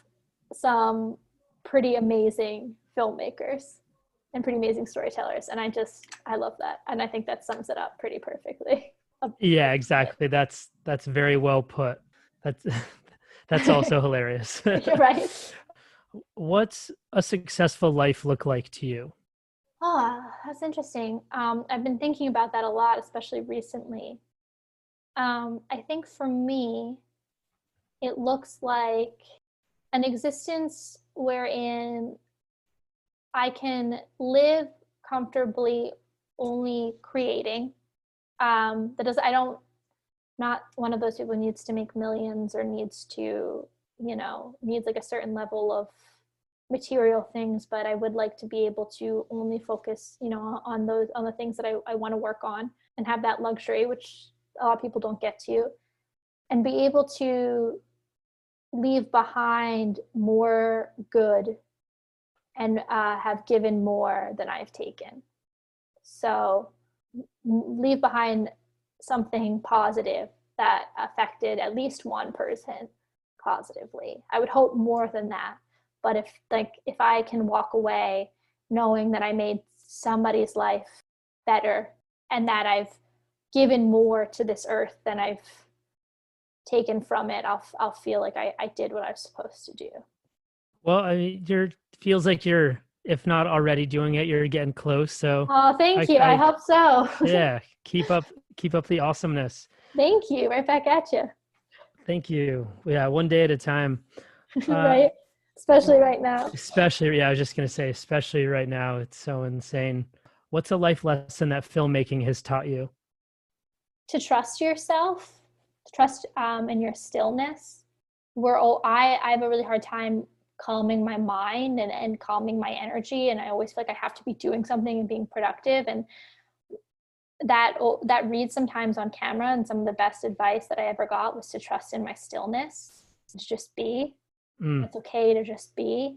some pretty amazing filmmakers and pretty amazing storytellers. And I love that. And I think that sums it up pretty perfectly. Yeah, exactly. That's very well put. That's also hilarious. Right. What's a successful life look like to you? Oh, that's interesting. I've been thinking about that a lot, especially recently. I think for me, it looks like an existence wherein I can live comfortably only creating. Not one of those people who needs to make millions or needs like a certain level of material things, but I would like to be able to only focus, on the things that I want to work on and have that luxury, which a lot of people don't get to, and be able to leave behind more good and have given more than I've taken. So leave behind something positive that affected at least one person positively. I would hope more than that. But if I can walk away knowing that I made somebody's life better and that I've given more to this earth than I've taken from it, I'll feel like I did what I was supposed to do. Well, I mean, feels like you're, if not already doing it, you're getting close. So thank you. I hope so. Yeah. Keep up the awesomeness. Thank you. Right back at you. Thank you. Yeah. One day at a time. Right. Especially right now. I was just going to say, especially right now, it's so insane. What's a life lesson that filmmaking has taught you? To trust yourself, to trust in your stillness. I have a really hard time calming my mind and calming my energy. And I always feel like I have to be doing something and being productive. And that reads sometimes on camera. And some of the best advice that I ever got was to trust in my stillness, to just be. It's okay to just be.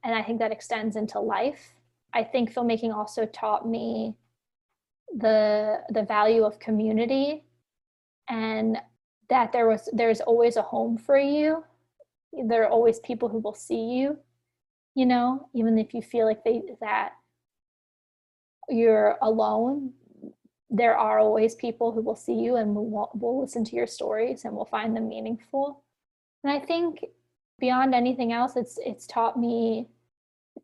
And I think that extends into life. I think filmmaking also taught me the value of community, and that there's always a home for you. There are always people who will see you, you know, even if you feel like that you're alone, there are always people who will see you and will listen to your stories and will find them meaningful. And I think beyond anything else, it's taught me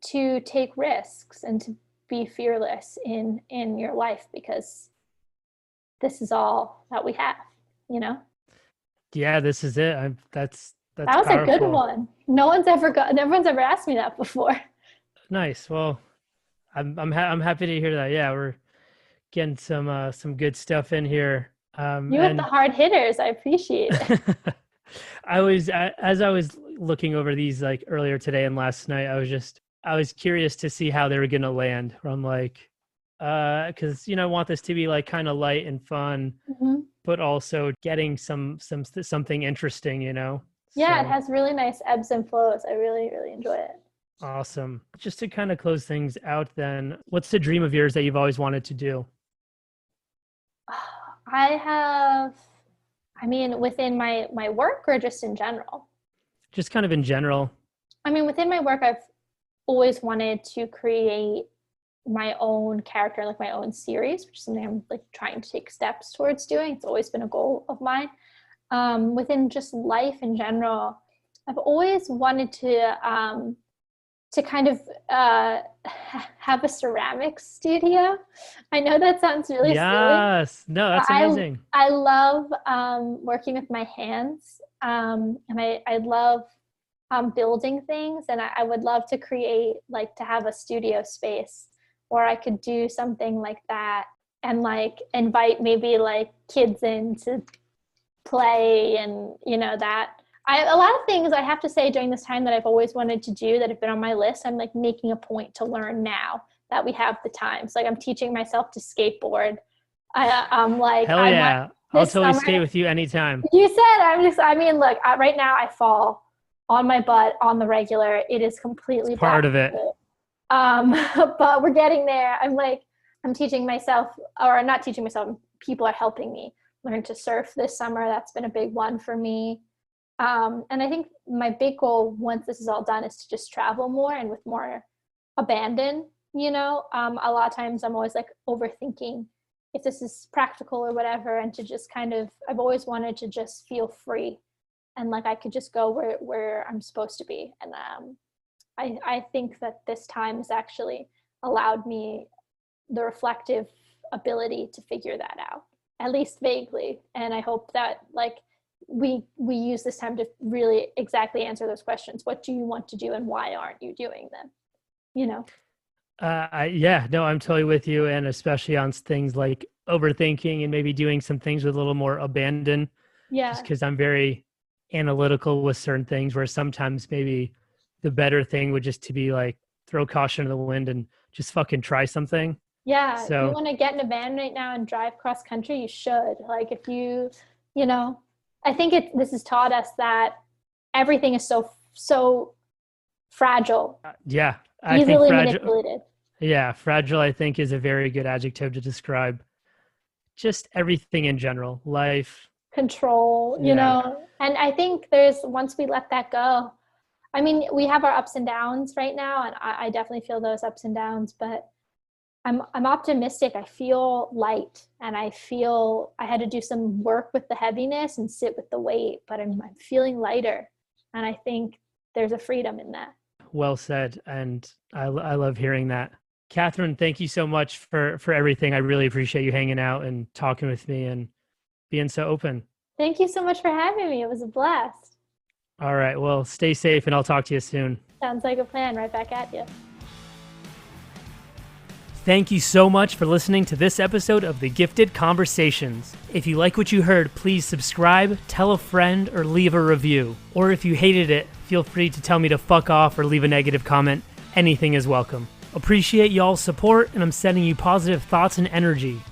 to take risks and to be fearless in your life, because this is all that we have, you know? Yeah, this is it. That's that was powerful. A good one. Everyone's ever asked me that before. Nice. Well, I'm happy to hear that. Yeah, we're getting some good stuff in here. You and the hard hitters, I appreciate it. As I was looking over these like earlier today and last night, I was curious to see how they were going to land. I'm like, because I want this to be like kind of light and fun, but also getting something interesting, Yeah, so. It has really nice ebbs and flows. I really, really enjoy it. Awesome. Just to kind of close things out then, what's the dream of yours that you've always wanted to do? Within my work or just in general? Just kind of in general. Within my work, I've always wanted to create my own character, like my own series, which is something I'm like trying to take steps towards doing. It's always been a goal of mine. Within just life in general, I've always wanted to kind of have a ceramics studio. I know that sounds really silly. Yes, no, that's amazing. I love working with my hands, and I love building things, and I would love to create, like, to have a studio space where I could do something like that and like invite maybe like kids in to play, and that. A lot of things I have to say during this time that I've always wanted to do that have been on my list, I'm like making a point to learn now that we have the time. So like I'm teaching myself to skateboard. I'm like, hell yeah, I'll totally skate with you anytime. You said, look, right now I fall on my butt on the regular. It is completely part of it. But we're getting there. I'm teaching myself, or not teaching myself, people are helping me learn to surf this summer. That's been a big one for me. And I think my big goal once this is all done is to just travel more and with more abandon, a lot of times I'm always like overthinking if this is practical or whatever, and to just I've always wanted to just feel free and like I could just go where I'm supposed to be. And I think that this time has actually allowed me the reflective ability to figure that out, at least vaguely. And I hope that like we use this time to really exactly answer those questions. What do you want to do and why aren't you doing them? I'm totally with you. And especially on things like overthinking and maybe doing some things with a little more abandon. Yeah. Just because I'm very analytical with certain things, where sometimes maybe the better thing would just to be like, throw caution to the wind and just fucking try something. Yeah. So if you want to get in a van right now and drive cross country, you should. Like if I think this has taught us that everything is so fragile. Yeah. Easily manipulated. Yeah. Fragile, I think, is a very good adjective to describe just everything in general. Life. Control, and I think once we let that go, we have our ups and downs right now, and I definitely feel those ups and downs, but I'm optimistic. I feel light, and I feel I had to do some work with the heaviness and sit with the weight, but I'm feeling lighter, and I think there's a freedom in that. Well said, and I love hearing that. Catherine, thank you so much for everything. I really appreciate you hanging out and talking with me and being so open. Thank you so much for having me. It was a blast. All right. Well, stay safe, and I'll talk to you soon. Sounds like a plan. Right back at you. Thank you so much for listening to this episode of The Gifted Conversations. If you like what you heard, please subscribe, tell a friend, or leave a review. Or if you hated it, feel free to tell me to fuck off or leave a negative comment. Anything is welcome. Appreciate y'all's support, and I'm sending you positive thoughts and energy.